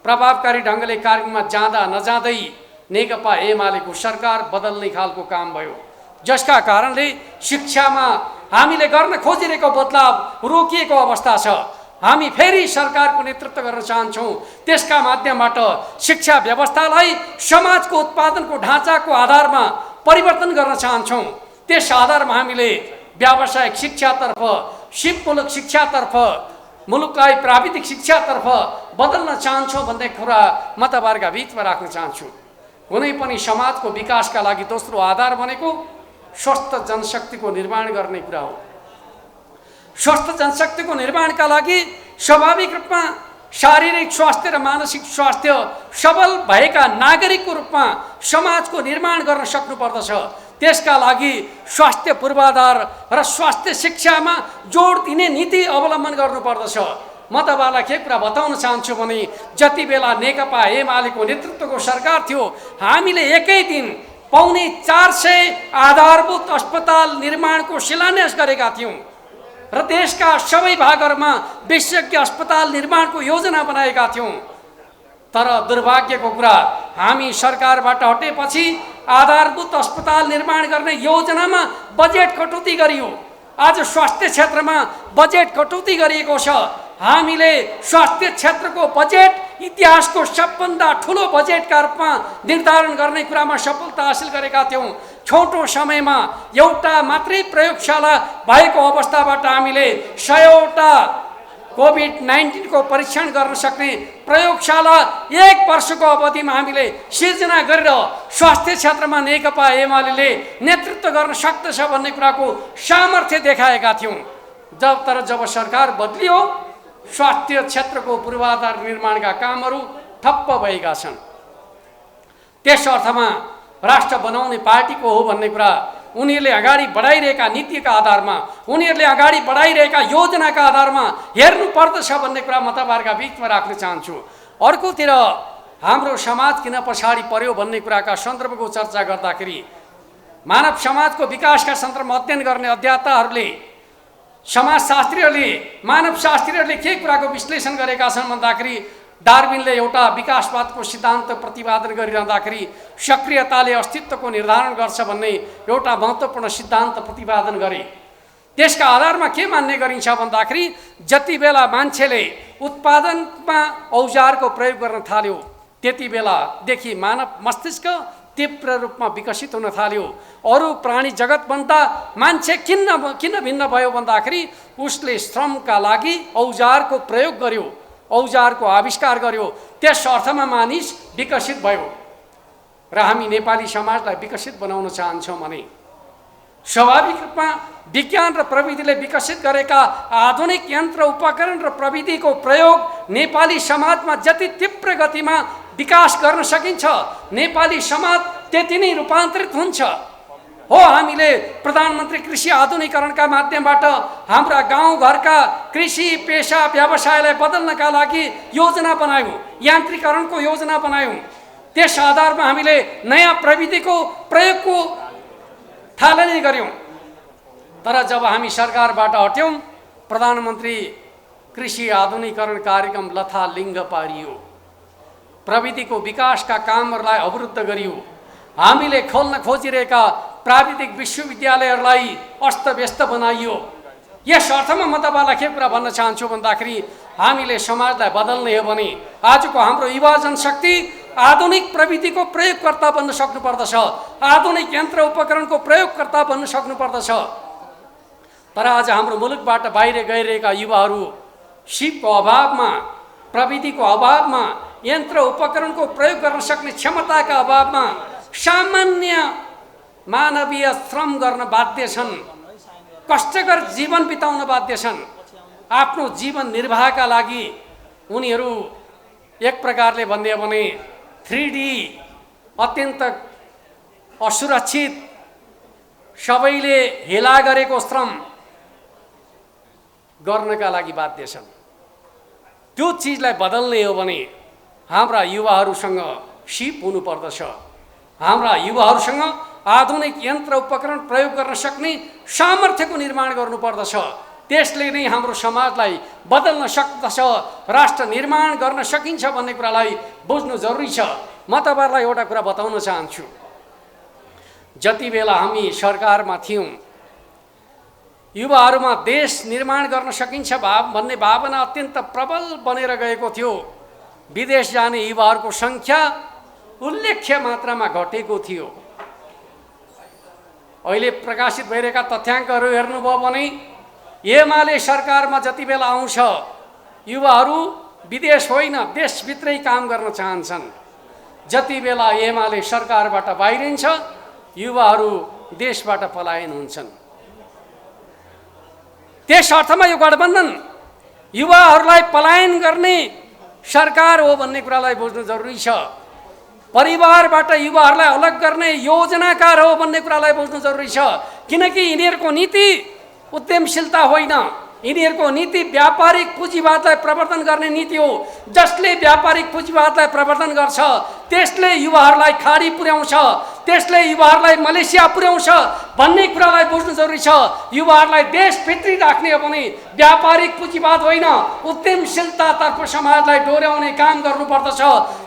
प्रभावकारी ढङ्गले कार्यक्रममा जाँदा नजाँदै नेकपा एमालेको सरकार बदल्ने खालको काम भयो, जसका कारणले शिक्षामा हामीले गर्न खोजिरहेको बदलाव रोकिएको अवस्था छ। हामी फेरि सरकारको नेतृत्व गर्न चाहन्छौँ। त्यसका माध्यमबाट शिक्षा व्यवस्थालाई समाजको उत्पादनको ढाँचाको आधारमा परिवर्तन गर्न चाहन्छौँ। त्यस आधारमा हामीले व्यावसायिक शिक्षातर्फ, सिपमूलक शिक्षातर्फ, मुलुकलाई प्राविधिक शिक्षातर्फ बदल्न चाहन्छौँ भन्ने कुरा म तपाईँहरूका बिचमा राख्न चाहन्छु। कुनै पनि समाजको विकासका लागि दोस्रो आधार भनेको स्वस्थ जनशक्तिको निर्माण गर्ने कुरा हो। स्वस्थ जनशक्तिको निर्माणका लागि स्वाभाविक रूपमा शारीरिक स्वास्थ्य र मानसिक स्वास्थ्य सबल भएका नागरिकको रूपमा समाजको निर्माण गर्न सक्नुपर्दछ। त्यसका लागि स्वास्थ्य पूर्वाधार र स्वास्थ्य शिक्षामा जोड दिने नीति अवलम्बन गर्नुपर्दछ। म तपाईँलाई के कुरा बताउन चाहन्छु भने, जति बेला नेकपा एमालेको नेतृत्वको सरकार थियो, हामीले एकै दिन 450 आधारभूत अस्पताल निर्माणको शिलान्यास गरेका थियौँ र देशका सबै भागहरूमा विशेषज्ञ अस्पताल निर्माणको योजना बनाएका थियौँ। तर दुर्भाग्यको कुरा, हामी सरकारबाट हटेपछि आधारभूत अस्पताल निर्माण गर्ने योजनामा बजेट कटौती गरियो। आज स्वास्थ्य क्षेत्रमा बजेट कटौती गरिएको छ। हामीले स्वास्थ्य क्षेत्रको बजेट इतिहासको सबभन्दा ठुलो बजेटका रूपमा निर्धारण गर्ने कुरामा सफलता हासिल गरेका थियौँ। छोटो समयमा एउटा मात्रै प्रयोगशाला भएको अवस्थाबाट हामीले 100वटा कोभिड-19 को परीक्षण गर्न सक्ने प्रयोगशाला 1 वर्षको अवधिमा हामीले सिर्जना गरेर स्वास्थ्य क्षेत्रमा नेकपा एमाले नेतृत्व गर्न सक्दछ भन्ने कुराको सामर्थ्य देखाएका थियौँ। जब सरकार बदलियो, स्वास्थ्य क्षेत्रको पूर्वाधार निर्माणका कामहरू ठप्प भएका छन्। त्यस अर्थमा राष्ट्र बनाउने पार्टीको हो भन्ने कुरा उनीहरूले अगाडि बढाइरहेका नीतिका आधारमा, उनीहरूले अगाडि बढाइरहेका योजनाका आधारमा हेर्नु पर्दछ भन्ने कुरा म तपाईँहरूका बिचमा राख्न चाहन्छु। अर्कोतिर हाम्रो समाज किन पछाडि पर्यो भन्ने कुराका सन्दर्भको चर्चा गर्दाखेरि मानव समाजको विकासका सन्दर्भमा अध्ययन गर्ने अध्येताहरूले, समाजशास्त्रीहरूले, मानवशास्त्रीहरूले के कुराको विश्लेषण गरेका छन् भन्दाखेरि डार्विनले एउटा विकासवादको सिद्धान्त प्रतिपादन गरिरहँदाखेरि सक्रियताले अस्तित्वको निर्धारण गर्छ भन्ने एउटा महत्त्वपूर्ण सिद्धान्त प्रतिपादन गरे। त्यसका आधारमा के मान्ने गरिन्छ भन्दाखेरि जति बेला मान्छेले उत्पादनमा औजारको प्रयोग गर्न थाल्यो त्यति बेलादेखि मानव मस्तिष्क तीव्र रूपमा विकसित हुन थाल्यो। अरू प्राणी जगतभन्दा मान्छे किन भिन्न भयो भन्दाखेरि उसले श्रमका लागि औजारको प्रयोग गर्यो, औजारको आविष्कार गर्यो। त्यस अर्थमा मानिस विकसित भयो। र हामी नेपाली समाजलाई विकसित बनाउन चाहन्छौँ भने स्वाभाविक रूपमा विज्ञान र प्रविधिले विकसित गरेका आधुनिक यन्त्र उपकरण र प्रविधिको प्रयोग नेपाली समाजमा जति तीव्र गतिमा विकास गर्न सकिन्छ नेपाली समाज त्यति नै रूपान्तरित हुन्छ। हो, हामीले प्रधानमन्त्री कृषि आधुनिकीकरणका माध्यमबाट हाम्रा गाउँघरका कृषि पेसा व्यवसायलाई बदल्नका लागि योजना बनायौँ, यान्त्रिकरणको योजना बनायौँ। त्यस आधारमा हामीले नयाँ प्रविधिको प्रयोगको थालनी गऱ्यौँ। तर जब हामी सरकारबाट हट्यौँ प्रधानमन्त्री कृषि आधुनिकीकरण कार्यक्रम लथालिङ्ग पारियो, प्रविधिको विकासका कामहरूलाई अवरुद्ध गरियो। हामीले खोल्न खोजिरहेका प्राविधिक विश्वविद्यालयहरूलाई अस्तव्यस्त बनाइयो। यस अर्थमा म तपाईँलाई के कुरा भन्न चाहन्छु भन्दाखेरि हामीले समाजलाई बदल्ने हो भने आजको हाम्रो युवा जनशक्ति आधुनिक प्रविधिको प्रयोगकर्ता बन्न सक्नुपर्दछ, आधुनिक यन्त्र उपकरणको प्रयोगकर्ता बन्न सक्नुपर्दछ। तर आज हाम्रो मुलुकबाट बाहिर गइरहेका युवाहरू सिपको अभावमा, प्रविधिको अभावमा, यन्त्र उपकरणको प्रयोग गर्न सक्ने क्षमताका अभावमा सामान्य मानवीय श्रम गर्न बाध्य छन्, कष्टकर जीवन बिताउन बाध्य छन्। आफ्नो जीवन निर्वाहका लागि उनीहरू एक प्रकारले भन्ने हो भने 3D अत्यन्त असुरक्षित सबैले हेला गरेको श्रम गर्नका लागि बाध्य छन्। त्यो चिजलाई बदल्ने हो भने हाम्रा युवाहरूसँग सिप हुनुपर्दछ, हाम्रा युवाहरूसँग आधुनिक यन्त्र उपकरण प्रयोग गर्न सक्ने सामर्थ्यको निर्माण गर्नुपर्दछ। त्यसले नै हाम्रो समाजलाई बदल्न सक्दछ, राष्ट्र निर्माण गर्न सकिन्छ भन्ने कुरालाई बुझ्नु जरुरी छ। म तपाईहरुलाई एउटा कुरा बताउन चाहन्छु। जति बेला हामी सरकारमा थियौँ युवाहरूमा देश निर्माण गर्न सकिन्छ भन्ने भावना अत्यन्त प्रबल बनेर गएको थियो। विदेश जाने युवाहरूको सङ्ख्या उल्लेख्य मात्रामा घटेको थियो। अहिले प्रकाशित भइरहेका तथ्याङ्कहरू हेर्नुभयो भने एमाले सरकारमा जति बेला आउँछ युवाहरू विदेश होइन देशभित्रै काम गर्न चाहन्छन्। जति बेला एमाले सरकारबाट बाहिरिन्छ युवाहरू देशबाट पलायन हुन्छन्। त्यस अर्थमा यो गठबन्धन युवाहरूलाई पलायन गर्ने सरकार हो भन्ने कुरालाई बुझ्नु जरुरी छ। परिवारबाट युवाहरूलाई अलग गर्ने योजनाकार हो भन्ने कुरालाई बुझ्नु जरुरी छ। किनकि यिनीहरूको नीति उद्यमशीलता होइन, यिनीहरूको नीति व्यापारिक पुँजीवादलाई प्रवर्धन गर्ने नीति हो। जसले व्यापारिक पुँजीवादलाई प्रवर्धन गर्छ त्यसले युवाहरूलाई खाडी पुर्याउँछ, त्यसले युवाहरूलाई मलेसिया पुर्याउँछ भन्ने कुरालाई बुझ्नु जरुरी छ। युवाहरूलाई देशभित्रै राख्ने हो भने व्यापारिक पुँजीवाद होइन उद्यमशीलतातर्फ समाजलाई डोर्याउने काम गर्नुपर्दछ।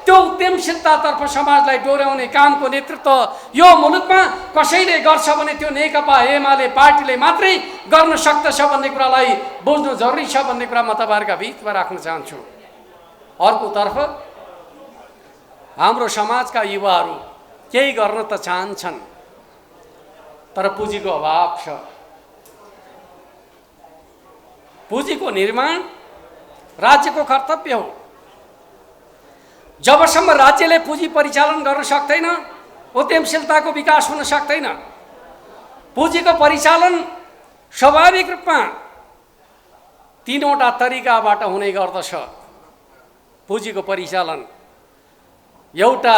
त्यो उद्यमशीलतातर्फ समाजलाई डोर्याउने कामको नेतृत्व यो मुलुकमा कसैले गर्छ भने त्यो नेकपा एमाले पार्टीले मात्रै गर्न सक्दछ भन्ने कुरालाई बुझ्नु जरुरी छ भन्ने कुरा म तपाईहरुका बीचमा राख्न चाहन्छु। अर्कोतर्फ हाम्रो समाजका युवाहरू केही गर्न त चाहन्छन् तर पुँजीको अभाव छ। पुँजीको निर्माण राज्यको कर्तव्य हो। जबसम्म राज्यले पुँजी परिचालन गर्न सक्दैन उद्यमशीलताको विकास हुन सक्दैन। पुँजीको परिचालन स्वाभाविक रूपमा तीनवटा तरिकाबाट हुने गर्दछ। पुँजीको परिचालन एउटा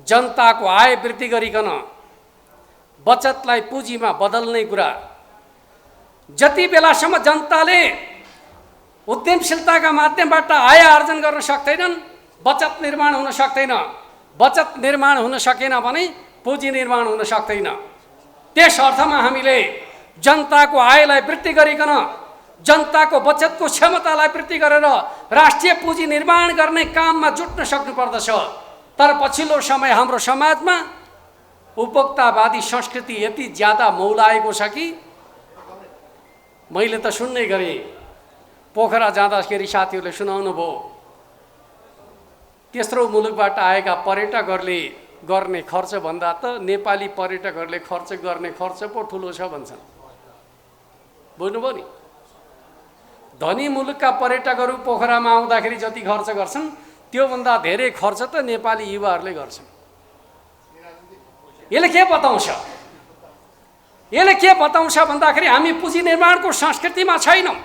जनताको आय वृद्धि गरिकन बचतलाई पुँजीमा बदल्ने कुरा। जति बेलासम्म जनताले उद्यमशीलताका माध्यमबाट आय आर्जन गर्न सक्दैनन् बचत निर्माण हुन सक्दैन। बचत निर्माण हुन सकेन भने पुँजी निर्माण हुन सक्दैन। त्यस अर्थमा हामीले जनताको आयलाई वृद्धि गरिकन जनताको बचतको क्षमतालाई वृद्धि गरेर राष्ट्रिय पुँजी निर्माण गर्ने काममा जुट्न सक्नुपर्दछ। तर पछिल्लो समय हाम्रो समाजमा उपभोक्तावादी संस्कृति यति ज्यादा मौलाएको छ कि मैले त सुन्नै गरेँ, पोखरा जाँदाखेरि साथीहरूले सुनाउनु भयो, तेस्रो मुलुकबाट आएका पर्यटकहरूले गर्ने खर्च भन्दा त नेपाली पर्यटकहरूले खर्च गर्ने खर्च पो ठुलो छ भन्छन्। बुझ्नुभयो नि? धनी मुलुकका पर्यटकहरू पोखरामा आउँदाखेरि जति खर्च गर्छन् त्योभन्दा धेरै खर्च त नेपाली युवाहरूले गर्छन्। यसले के बताउँछ? यसले के बताउँछ भन्दाखेरि हामी पुँजी निर्माणको संस्कृतिमा छैनौँ।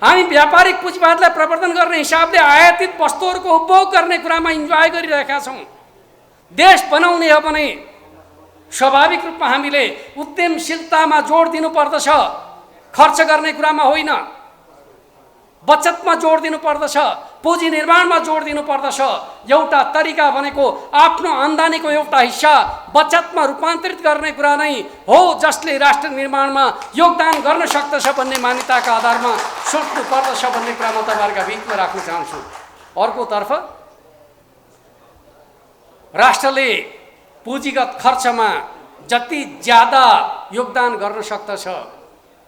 हामी व्यापारिक पुँजीवादलाई प्रवर्धन गर्ने हिसाबले आयातित वस्तुहरूको उपभोग गर्ने कुरामा इन्जोय गरिरहेका छौँ। देश बनाउने हो भने स्वाभाविक रूपमा हामीले उद्यमशीलतामा जोड दिनुपर्दछ, खर्च गर्ने कुरामा होइन। बचतमा जोड दिनुपर्दछ, पुँजी निर्माणमा जोड दिनुपर्दछ। एउटा तरिका भनेको आफ्नो आम्दानीको एउटा हिस्सा बचतमा रूपान्तरित गर्ने कुरा नै हो, जसले राष्ट्र निर्माणमा योगदान गर्न सक्दछ भन्ने मान्यताका आधारमा सोच्नुपर्दछ भन्ने कुरा म तपाईँहरूका बिचमा राख्न चाहन्छु। अर्कोतर्फ राष्ट्रले पुँजीगत खर्चमा जति ज्यादा योगदान गर्न सक्दछ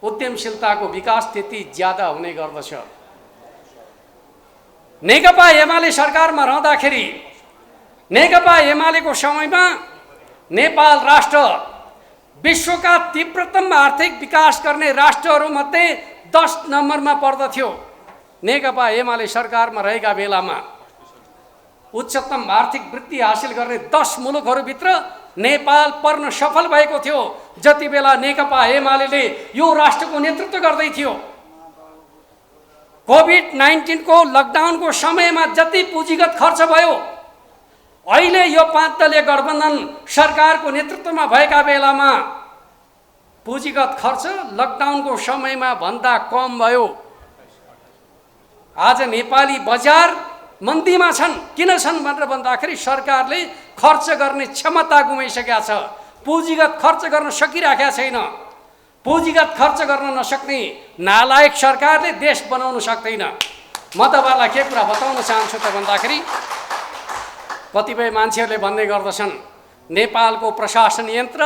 उद्यमशीलताको विकास त्यति ज्यादा हुने गर्दछ। नेकपा एमाले सरकारमा रहँदाखेरि नेकपा एमालेको समयमा नेपाल राष्ट्र विश्वका तीव्रतम आर्थिक विकास गर्ने राष्ट्रहरूमध्ये 10 नम्बरमा पर्दथ्यो। नेकपा एमाले सरकारमा रहेका बेलामा उच्चतम आर्थिक वृद्धि हासिल गर्ने 10 मुलुकहरूभित्र नेपाल पर्न सफल भएको थियो जति बेला नेकपा एमाले यो राष्ट्रको नेतृत्व गर्दै थियो। कोभिड-19 को लकडाउनको समयमा जति पुँजीगत खर्च भयो, अहिले यो 5 दलीय गठबन्धन सरकारको नेतृत्वमा भएका बेलामा पुँजीगत खर्च लकडाउनको समयमा भन्दा कम भयो। आज नेपाली बजार मन्दीमा छन्। किन छन् भनेर भन्दाखेरि सरकारले खर्च गर्ने क्षमता गुमाइसकेका छ, पुँजीगत खर्च गर्न सकिरहेका छैन। पुँजीगत खर्च गर्न नसक्ने नालायक सरकारले देश बनाउन सक्दैन। म तपाईँलाई के कुरा बताउन चाहन्छु त भन्दाखेरि कतिपय मान्छेहरूले भन्ने गर्दछन् नेपालको प्रशासन यन्त्र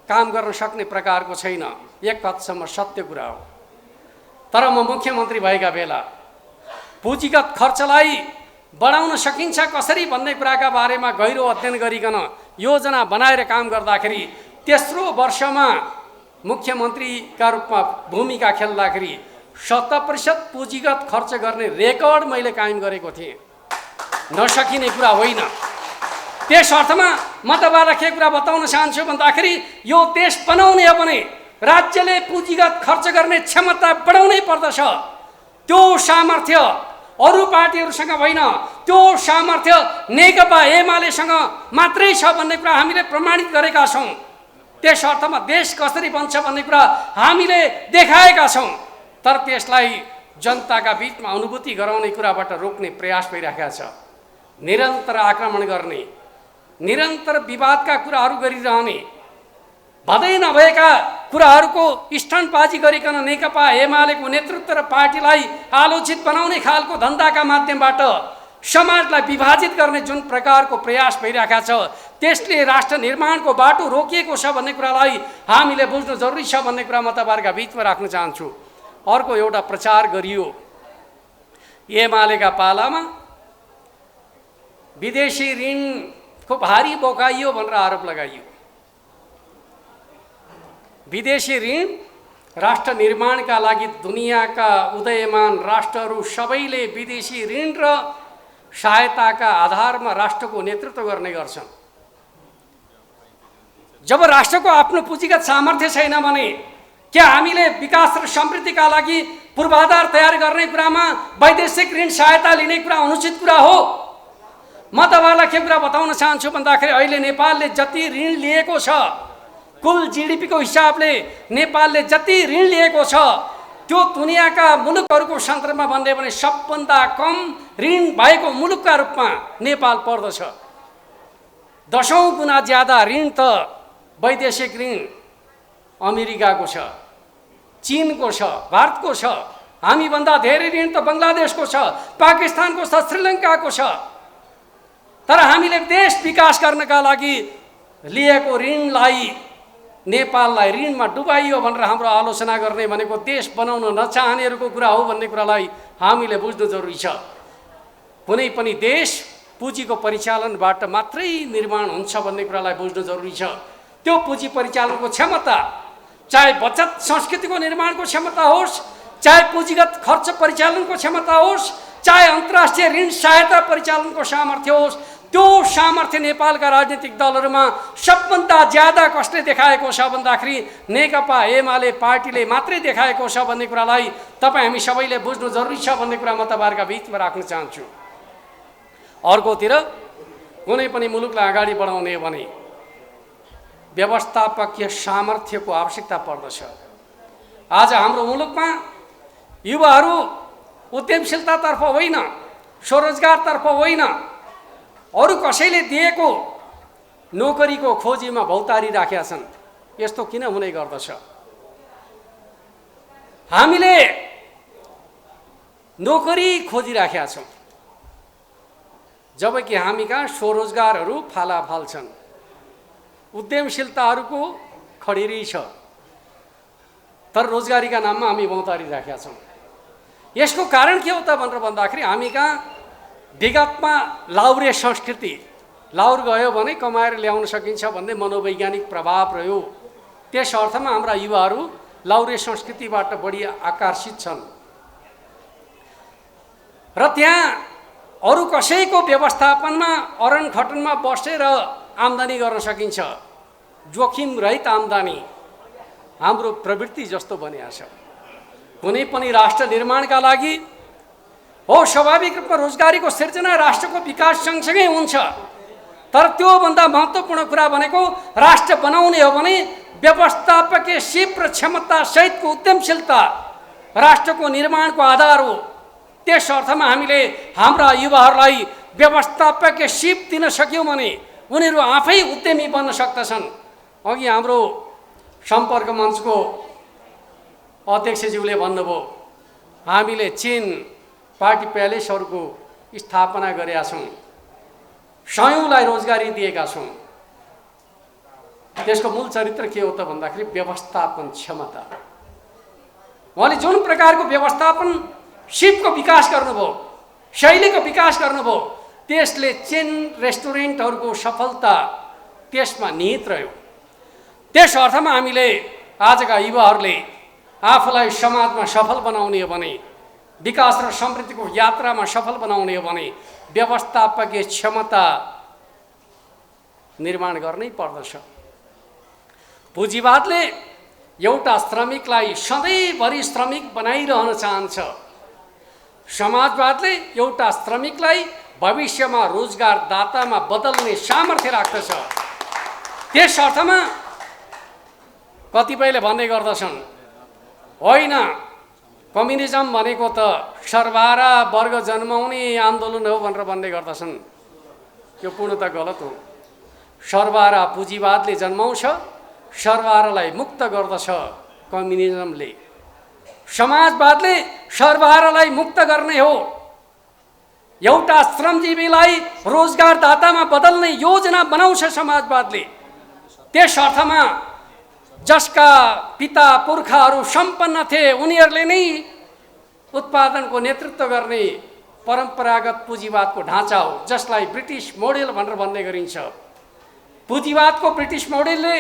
काम गर्न सक्ने प्रकारको छैन। एक हदसम्म सत्य कुरा हो। तर म मुख्यमन्त्री भएका बेला पुँजीगत खर्चलाई बढाउन सकिन्छ कसरी भन्ने कुराका बारेमा गहिरो अध्ययन गरिकन योजना बनाएर काम गर्दाखेरि तेस्रो वर्षमा मुख्यमन्त्रीका रूपमा भूमिका खेल्दाखेरि 70% पुँजीगत खर्च गर्ने रेकर्ड मैले कायम गरेको थिएँ। नसकिने कुरा होइन। त्यस अर्थमा म तपाईँलाई के कुरा बताउन चाहन्छु भन्दाखेरि यो देश बनाउने हो भने राज्यले पुँजीगत खर्च गर्ने क्षमता बढाउनै पर्दछ। त्यो सामर्थ्य अरू पार्टीहरूसँग होइन, त्यो सामर्थ्य नेकपा एमालेसँग मात्रै छ भन्ने कुरा हामीले प्रमाणित गरेका छौँ। त्यस अर्थमा देश कसरी बन्छ भन्ने कुरा हामीले देखाएका छौँ। तर त्यसलाई जनताका बिचमा अनुभूति गराउने कुराबाट रोक्ने प्रयास भइरहेको छ। निरन्तर आक्रमण गर्ने, निरन्तर विवादका कुराहरू गरिरहने, भदै नभएका कुराहरूको स्टन्टबाजी गरिकन नेकपा एमालेको नेतृत्व र पार्टीलाई आलोचित बनाउने खालको धन्दाका माध्यमबाट समाजलाई विभाजित गर्ने जुन प्रकारको प्रयास भइरहेका छ त्यसले राष्ट्र निर्माणको बाटो रोकिएको छ भन्ने कुरालाई हामीले बुझ्नु जरुरी छ भन्ने कुरा म तपाईहरुका बीचमा राख्न चाहन्छु। अर्को एउटा प्रचार गरियो एमालेका पालामा विदेशी ऋणको भारी बोकाइयो भनेर आरोप लगाइयो। विदेशी ऋण राष्ट्र निर्माणका लागि दुनियाँका उदयमान राष्ट्रहरू सबैले विदेशी ऋण र सहायताका आधारमा राष्ट्रको नेतृत्व गर्ने गर्छन्। जब राष्ट्रको आफ्नो पुँजीगत सामर्थ्य छैन भने के हामीले विकास र समृद्धिका लागि पूर्वाधार तयार गर्ने कुरामा वैदेशिक ऋण सहायता लिने कुरा अनुचित कुरा हो। म तपाईहरुलाई के कुरा बताउन चाहन्छु भन्दाखेरि अहिले नेपालले जति ऋण लिएको छ, कुल जीडीपी को हिसाबले नेपालले जति ऋण लिएको छ त्यो दुनियाँका मुलुकहरूको सन्दर्भमा भन्ने भने सबभन्दा कम ऋण भएको मुलुकका रूपमा नेपाल पर्दछ। 10औं गुणा ज्यादा ऋण त वैदेशिक ऋण अमेरिकाको छ, चीनको छ, भारतको छ। हामीभन्दा धेरै ऋण त बङ्गलादेशको छ, पाकिस्तानको छ, श्रीलङ्काको छ। तर हामीले देश विकास गर्नका लागि लिएको ऋणलाई नेपाललाई ऋणमा डुबाइयो भनेर हाम्रो आलोचना गर्ने भनेको देश बनाउन नचाहनेहरूको कुरा हो भन्ने कुरालाई हामीले बुझ्नु जरुरी छ। कुनै पनि देश पुँजीको परिचालनबाट मात्रै निर्माण हुन्छ भन्ने कुरालाई बुझ्नु जरुरी छ। त्यो पुँजी परिचालनको क्षमता, चाहे बचत संस्कृतिको निर्माणको क्षमता होस्, चाहे पुँजीगत खर्च परिचालनको क्षमता होस्, चाहे अन्तर्राष्ट्रिय ऋण सहायता परिचालनको सामर्थ्य होस्, त्यो सामर्थ्य नेपालका राजनीतिक दलहरूमा सबभन्दा ज्यादा कसले देखाएको छ भन्दाखेरि नेकपा एमाले पार्टीले मात्रै देखाएको छ भन्ने कुरालाई तपाईँ हामी सबैले बुझ्नु जरुरी छ भन्ने कुरा म तपाईँहरूका बिचमा राख्न चाहन्छु। अर्कोतिर कुनै पनि मुलुकलाई अगाडि बढाउने हो भने व्यवस्थापकीय सामर्थ्यको आवश्यकता पर्दछ। आज हाम्रो मुलुकमा युवाहरू उद्यमशीलतातर्फ होइन, स्वरोजगारतर्फ होइन, अरू कसैले दिएको नोकरीको खोजीमा भौतारी राखेका छन्। यस्तो किन हुने गर्दछ? हामीले नोकरी खोजिराखेका छौँ, जबकि हामी कहाँ स्वरोजगारहरू फालाफाल छन्, उद्यमशीलताहरूको खडेरी छ, तर रोजगारीका नाममा हामी भौतारी राखेका छौँ। यसको कारण के हो त भनेर भन्दाखेरि हामी कहाँ विगतमा लाउरे संस्कृति, लाउर गयो भने कमाएर ल्याउन सकिन्छ भन्ने मनोवैज्ञानिक प्रभाव रह्यो। त्यस अर्थमा हाम्रा युवाहरू लाउरे संस्कृतिबाट बढी आकर्षित छन् र त्यहाँ अरू कसैको व्यवस्थापनमा अरनखटनमा बसेर आम्दानी गर्न सकिन्छ। जोखिम रहित आम्दानी हाम्रो प्रवृत्ति जस्तो बनिएको छ। कुनै पनि राष्ट्र निर्माणका लागि हो स्वाभाविक रूपमा रोजगारीको सिर्जना राष्ट्रको विकास सँगसँगै हुन्छ, तर त्योभन्दा महत्त्वपूर्ण कुरा भनेको राष्ट्र बनाउने हो भने व्यवस्थापकीय सिप र क्षमता सहितको उद्यमशीलता राष्ट्रको निर्माणको आधार हो। त्यस अर्थमा हामीले हाम्रा युवाहरूलाई व्यवस्थापकीय सिप दिन सक्यौँ भने उनीहरू आफै उद्यमी बन्न सक्दछन्। अघि हाम्रो सम्पर्क मञ्चको अध्यक्षज्यूले भन्नुभयो हामीले चीन पार्टी प्यालेसहरूको स्थापना गरेका छौँ, सयौँलाई रोजगारी दिएका छौँ। त्यसको मूल चरित्र के हो त भन्दाखेरि व्यवस्थापन क्षमता। उहाँले जुन प्रकारको व्यवस्थापन सिपको विकास गर्नुभयो, शैलीको विकास गर्नुभयो, त्यसले चेन रेस्टुरेन्टहरूको सफलता त्यसमा निहित रह्यो। त्यस अर्थमा हामीले आजका युवाहरूले आफूलाई समाजमा सफल बनाउने हो भने, विकास र समृद्धिको यात्रामा सफल बनाउने हो भने व्यवस्थापकीय क्षमता निर्माण गर्नै पर्दछ। पुँजीवादले एउटा श्रमिकलाई सधैँभरि श्रमिक बनाइरहन चाहन्छ, समाजवादले एउटा श्रमिकलाई भविष्यमा रोजगारदातामा बदल्ने सामर्थ्य राख्दछ। त्यस अर्थमा कतिपयले भन्ने गर्दछन् होइन कम्युनिजम भनेको त सर्वहारा वर्ग जन्माउने आन्दोलन हो भनेर भन्ने गर्दछन्। यो पूर्णतः गलत हो। सर्वहारा पुँजीवादले जन्माउँछ, सर्वहारालाई मुक्त गर्दछ कम्युनिजमले। समाजवादले सर्वहारालाई मुक्त गर्ने हो, एउटा श्रमजीवीलाई रोजगारदातामा बदल्ने योजना बनाउँछ समाजवादले। त्यस अर्थमा जसका पिता पुर्खाहरू सम्पन्न थिए उनीहरूले नै उत्पादनको नेतृत्व गर्ने परम्परागत पुँजीवादको ढाँचा हो, जसलाई ब्रिटिस मोडेल भनेर भन्ने गरिन्छ। पुँजीवादको ब्रिटिस मोडेलले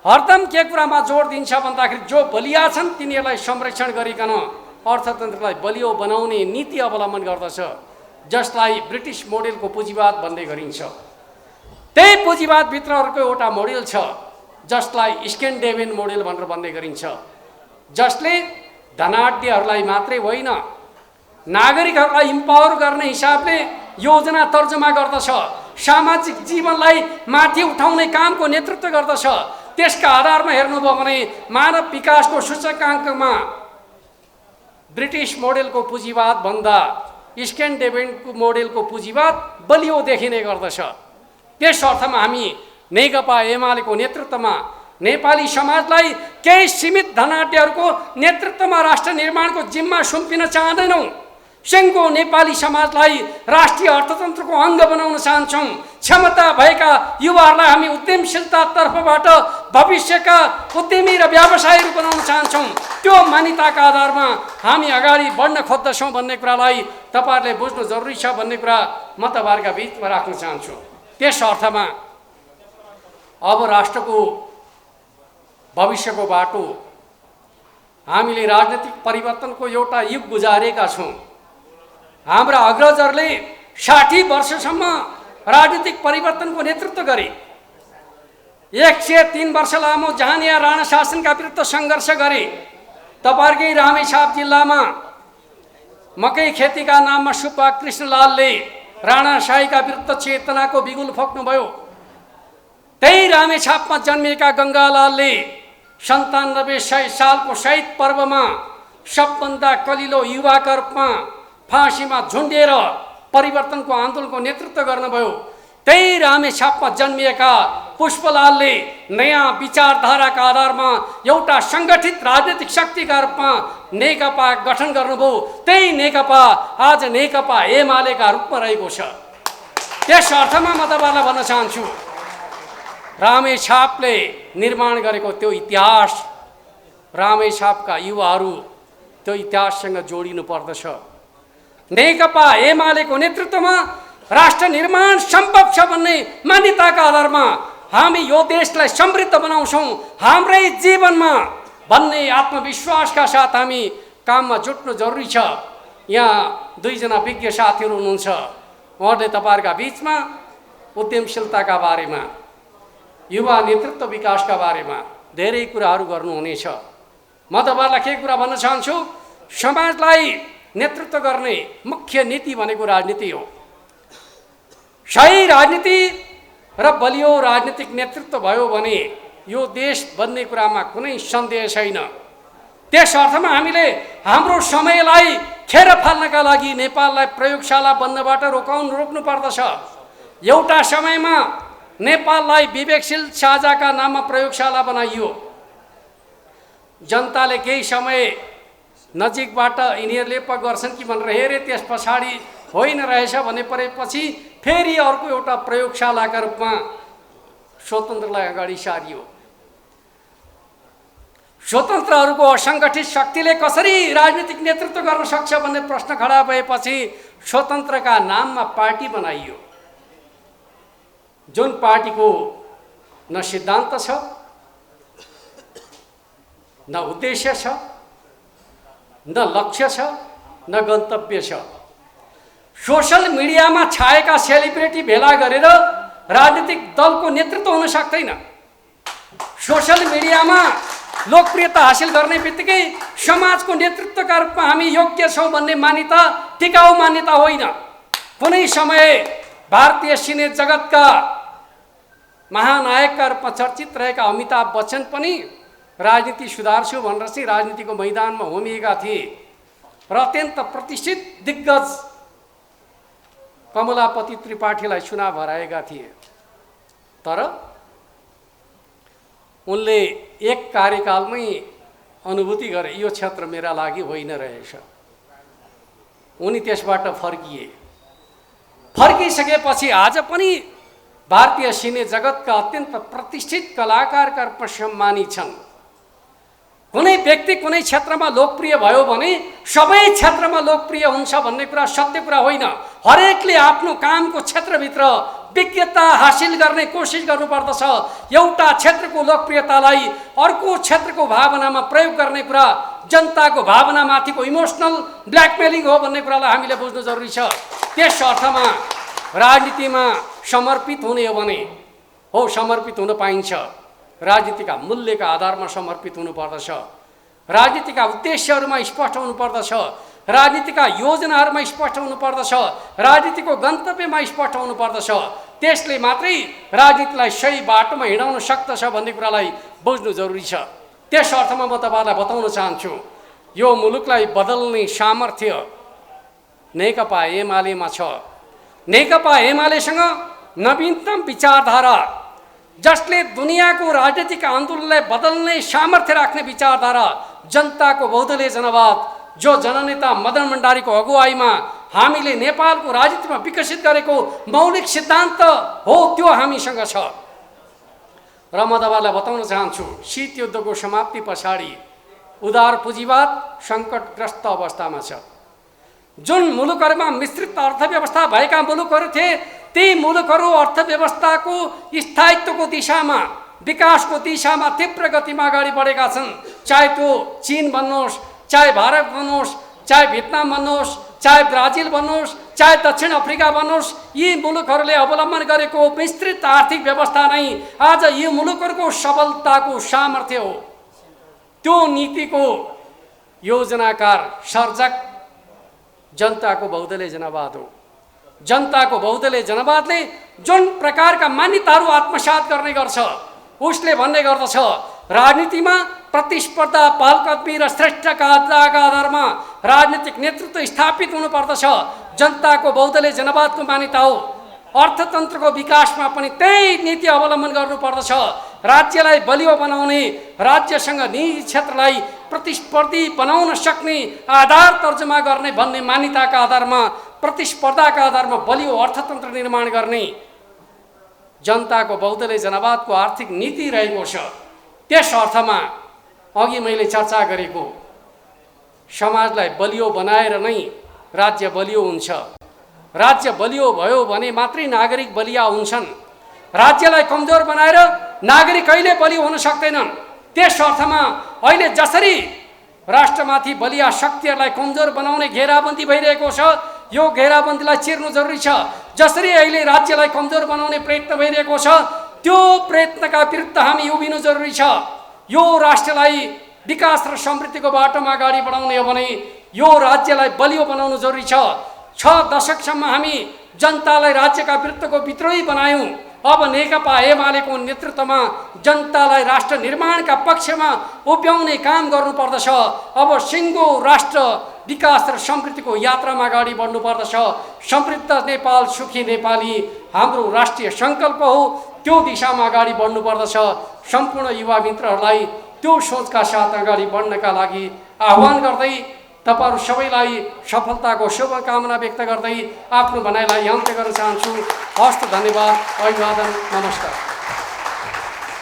हरदम के कुरामा जोड दिन्छ भन्दाखेरि जो बलिया छन् तिनीहरूलाई संरक्षण गरिकन अर्थतन्त्रलाई बलियो बनाउने नीति अवलम्बन गर्दछ, जसलाई ब्रिटिस मोडेलको पुँजीवाद भन्ने गरिन्छ। त्यही पुँजीवादभित्र अर्को एउटा मोडेल छ जसलाई स्क्यान्डिनेभियन मोडेल भनेर भन्ने गरिन्छ, जसले धनाढ्यहरूलाई मात्रै होइन नागरिकहरूलाई इम्पावर गर्ने हिसाबले योजना तर्जुमा गर्दछ, सामाजिक जीवनलाई माथि उठाउने कामको नेतृत्व गर्दछ। त्यसका आधारमा हेर्नुभयो भने मानव विकासको सूचकाङ्कमा ब्रिटिस मोडेलको पुँजीवाद भन्दा स्क्यान्डिनेभियन मोडेलको पुँजीवाद बलियो देखिने गर्दछ। त्यस अर्थमा हामी नेकपा एमालेको नेतृत्वमा नेपाली समाजलाई केही सीमित धनाढ्यहरूको नेतृत्वमा राष्ट्र निर्माणको जिम्मा सुम्पिन चाहँदैनौँ। सिङ्गो नेपाली समाजलाई राष्ट्रिय अर्थतन्त्रको अङ्ग बनाउन चाहन्छौँ। क्षमता भएका युवाहरूलाई हामी उद्यमशीलतातर्फबाट भविष्यका उद्यमी र व्यवसायीहरू बनाउन चाहन्छौँ। त्यो मान्यताका आधारमा हामी अगाडि बढ्न खोज्दछौँ भन्ने कुरालाई तपाईँहरूले बुझ्नु जरुरी छ भन्ने कुरा म तपाईँहरूका बिचमा राख्न चाहन्छु। त्यस अर्थमा अब राष्ट्रको भविष्यको बाटो हामीले राजनीतिक परिवर्तनको एउटा युग गुजारेका छौँ। हाम्रा अग्रजहरूले 60 वर्षसम्म राजनीतिक परिवर्तनको नेतृत्व गरे। 103 वर्ष लामो जहानिया राणा शासनका विरुद्ध सङ्घर्ष गरे। तपाईँहरूकै रामेछाप जिल्लामा मकै खेतीका नाममा सुब्बा कृष्णलालले राणाशाहीका विरुद्ध चेतनाको बिगुल फोक्नुभयो। त्यही रामेछापमा जन्मिएका गङ्गालालले 97 सालको शहीद पर्वमा सबभन्दा कलिलो युवाका रूपमा फाँसीमा झुन्डिएर परिवर्तनको आन्दोलनको नेतृत्व गर्नुभयो। त्यही रामेछापमा जन्मिएका पुष्पलालले नयाँ विचारधाराका आधारमा एउटा सङ्गठित राजनीतिक शक्तिका रूपमा नेकपा गठन गर्नुभयो। त्यही नेकपा आज नेकपा एमालेका रूपमा रहेको छ। त्यस अर्थमा म तपाईँलाई भन्न चाहन्छु, रामेछापले निर्माण गरेको त्यो इतिहास रामेछापका युवाहरू त्यो इतिहाससँग जोडिनु पर्दछ। नेकपा एमालेको नेतृत्वमा राष्ट्र निर्माण सम्भव छ भन्ने मान्यताका आधारमा हामी यो देशलाई समृद्ध बनाउँछौँ हाम्रै जीवनमा भन्ने आत्मविश्वासका साथ हामी काममा जुट्नु जरुरी छ। यहाँ दुईजना विज्ञ साथीहरू हुनुहुन्छ, उहाँले तपाईँहरूका बिचमा उद्यमशीलताका बारेमा, युवा नेतृत्व विकासका बारेमा धेरै कुराहरू गर्नुहुनेछ। म तपाईँहरूलाई के कुरा भन्न चाहन्छु, समाजलाई नेतृत्व गर्ने मुख्य नीति भनेको राजनीति हो। सही राजनीति र बलियो राजनीतिक नेतृत्व भयो भने यो देश बन्ने कुरामा कुनै सन्देह छैन। त्यस अर्थमा हामीले हाम्रो समयलाई खेर फाल्नका लागि नेपाललाई प्रयोगशाला बन्नबाट रोक्नु पर्दछ। एउटा समयमा नेपाललाई विवेकशील साझाका नाममा प्रयोगशाला बनाइयो। जनताले केही समय नजिकबाट यिनीहरूले पो गर्छन् कि भनेर हेरे, त्यस पछाडि होइन रहेछ भने परेपछि फेरि अर्को एउटा प्रयोगशालाका रूपमा स्वतन्त्रलाई अगाडि सारियो। स्वतन्त्रहरूको असङ्गठित शक्तिले कसरी राजनीतिक नेतृत्व गर्न सक्छ भन्ने प्रश्न खडा भएपछि स्वतन्त्रका नाममा पार्टी बनाइयो, जुन पार्टीको न सिद्धान्त छ, न उद्देश्य छ, न लक्ष्य छ, न गन्तव्य छ। सोशल मिडियामा छाएका सेलिब्रिटी भेला गरेर राजनीतिक दलको नेतृत्व हुन सक्दैन। सोशल मिडियामा लोकप्रियता हासिल गर्ने बित्तिकै समाजको नेतृत्वका रूपमा हामी योग्य छौँ भन्ने मान्यता टिकाउ मान्यता होइन। कुनै समय भारतीय सिने जगतका महानायकका रूपमा चर्चित रहेका अमिताभ बच्चन पनि राजनीति सुधार्छु भनेर चाहिँ राजनीतिको मैदानमा होमिएका थिए र अत्यन्त प्रतिष्ठित दिग्गज कमलापति त्रिपाठीलाई चुनाव हराएका थिए। तर उनले एक कार्यकालमै अनुभूति गरे यो क्षेत्र मेरा लागि होइन रहेछ। उनी त्यसबाट फर्किए। फर्किसकेपछि आज पनि भारतीय सिने जगतका अत्यन्त प्रतिष्ठित कलाकारका रूपमा सम्मानित छन्। कुनै व्यक्ति कुनै क्षेत्रमा लोकप्रिय भयो भने सबै क्षेत्रमा लोकप्रिय हुन्छ भन्ने कुरा सत्य कुरा होइन। हरेकले आफ्नो कामको क्षेत्रभित्र विज्ञता हासिल गर्ने कोसिस गर्नुपर्दछ। एउटा क्षेत्रको लोकप्रियतालाई अर्को क्षेत्रको भावनामा प्रयोग गर्ने कुरा जनताको भावनामाथिको इमोसनल ब्ल्याकमेलिङ हो भन्ने कुरालाई हामीले बुझ्नु जरुरी छ। त्यस अर्थमा राजनीतिमा समर्पित हुने हो भने हो समर्पित हुन पाइन्छ। राजनीतिका मूल्यका आधारमा समर्पित हुनुपर्दछ। राजनीतिका उद्देश्यहरूमा स्पष्ट हुनुपर्दछ। राजनीतिका योजनाहरूमा स्पष्ट हुनुपर्दछ। राजनीतिको गन्तव्यमा स्पष्ट हुनुपर्दछ। त्यसले मात्रै राजनीतिलाई सही बाटोमा हिँडाउन सक्दछ भन्ने कुरालाई बुझ्नु जरुरी छ। त्यस अर्थमा म तपाईँलाई बताउन चाहन्छु, यो मुलुकलाई बदल्ने सामर्थ्य नेकपा एमालेमा छ। नेकपा एमालेसँग नवीनतम विचारधारा, जसले दुनियाँको राजनीतिक आन्दोलनलाई बदल्ने सामर्थ्य राख्ने विचारधारा, जनताको बहुदलीय जनवाद, जो जननेता मदन भण्डारीको अगुवाईमा हामीले नेपालको राजनीतिमा विकसित गरेको मौलिक सिद्धान्त हो, त्यो हामीसँग छ। र म तपाईँलाई बताउन चाहन्छु, शीत युद्धको समाप्ति पछाडि उदार पुँजीवाद सङ्कटग्रस्त अवस्थामा छ। जुन मुलुकहरूमा मिश्रित अर्थव्यवस्था भएका मुलुकहरू थिए, ती मुलुकहरू अर्थव्यवस्थाको स्थायित्वको दिशामा, विकासको दिशामा तीव्र गतिमा अगाडि बढेका छन्। चाहे त्यो चीन भन्नुहोस्, चाहे भारत भन्नुहोस्, चाहे भियतनाम भन्नुहोस्, चाहे ब्राजिल भन्नुहोस्, चाहे दक्षिण अफ्रिका भन्नुहोस्, यी मुलुकहरूले अवलम्बन गरेको विस्तृत आर्थिक व्यवस्था नै आज यी मुलुकहरूको सबलताको सामर्थ्य हो। त्यो नीतिको योजनाकार सर्जक जनताको बहुदलीय जनवाद हो। जनताको बहुदलीय जनवादले जुन प्रकारका मान्यताहरू आत्मसात गर्ने गर्छ, उसले भन्ने गर्दछ राजनीतिमा प्रतिस्पर्धा, पालकदमी र श्रेष्ठका आधारमा राजनीतिक नेतृत्व स्थापित हुनुपर्दछ। जनताको बहुदलीय जनवादको मान्यता हो। अर्थतन्त्रको विकासमा पनि त्यही नीति अवलम्बन गर्नुपर्दछ। राज्यलाई बलियो बनाउने, राज्यसँग निजी क्षेत्रलाई प्रतिस्पर्धी बनाउन सक्ने आधार तर्जुमा गर्ने भन्ने मान्यताका आधारमा, प्रतिस्पर्धाका आधारमा बलियो अर्थतन्त्र निर्माण गर्ने जनताको बहुदलीय जनवादको आर्थिक नीति रहेको छ। त्यस अर्थमा अघि मैले चर्चा गरेको समाजलाई बलियो बनाएर नै राज्य बलियो हुन्छ। राज्य बलियो भयो भने मात्रै नागरिक बलिया हुन्छन्। राज्यलाई कमजोर बनाएर नागरिक कहिले बलियो हुन सक्दैनन्। त्यस अर्थमा अहिले जसरी राष्ट्रमाथि बलिया शक्तिहरूलाई कमजोर बनाउने घेराबन्दी भइरहेको छ, यो घेराबन्दीलाई चिर्नु जरुरी छ। जसरी अहिले राज्यलाई कमजोर बनाउने प्रयत्न भइरहेको छ, त्यो प्रयत्नका विरुद्ध हामी उभिनु जरुरी छ। यो राष्ट्रलाई विकास र समृद्धिको बाटोमा अगाडि बढाउने हो भने यो राज्यलाई बलियो बनाउनु जरुरी छ। 6 दशकसम्म हामी जनतालाई राज्यका विरुद्धको विद्रोही बनायौँ। अब नेकपा एमालेको नेतृत्वमा जनतालाई राष्ट्र निर्माणका पक्षमा उभ्याउने काम गर्नुपर्दछ। अब सिङ्गो राष्ट्र विकास र समृद्धिको यात्रामा अगाडि बढ्नुपर्दछ। समृद्ध नेपाल, सुखी नेपाली हाम्रो राष्ट्रिय सङ्कल्प हो। त्यो दिशामा अगाडि बढ्नुपर्दछ। सम्पूर्ण युवा मित्रहरूलाई त्यो सोचका साथ अगाडि बढ्नका लागि आह्वान गर्दै तपाईहरु सबैलाई सफलताको शुभकामना व्यक्त गर्दै आफ्नो भनाइलाई अन्त्य गर्न चाहन्छु। हस्त, धन्यवाद, अभिवादन, नमस्कार।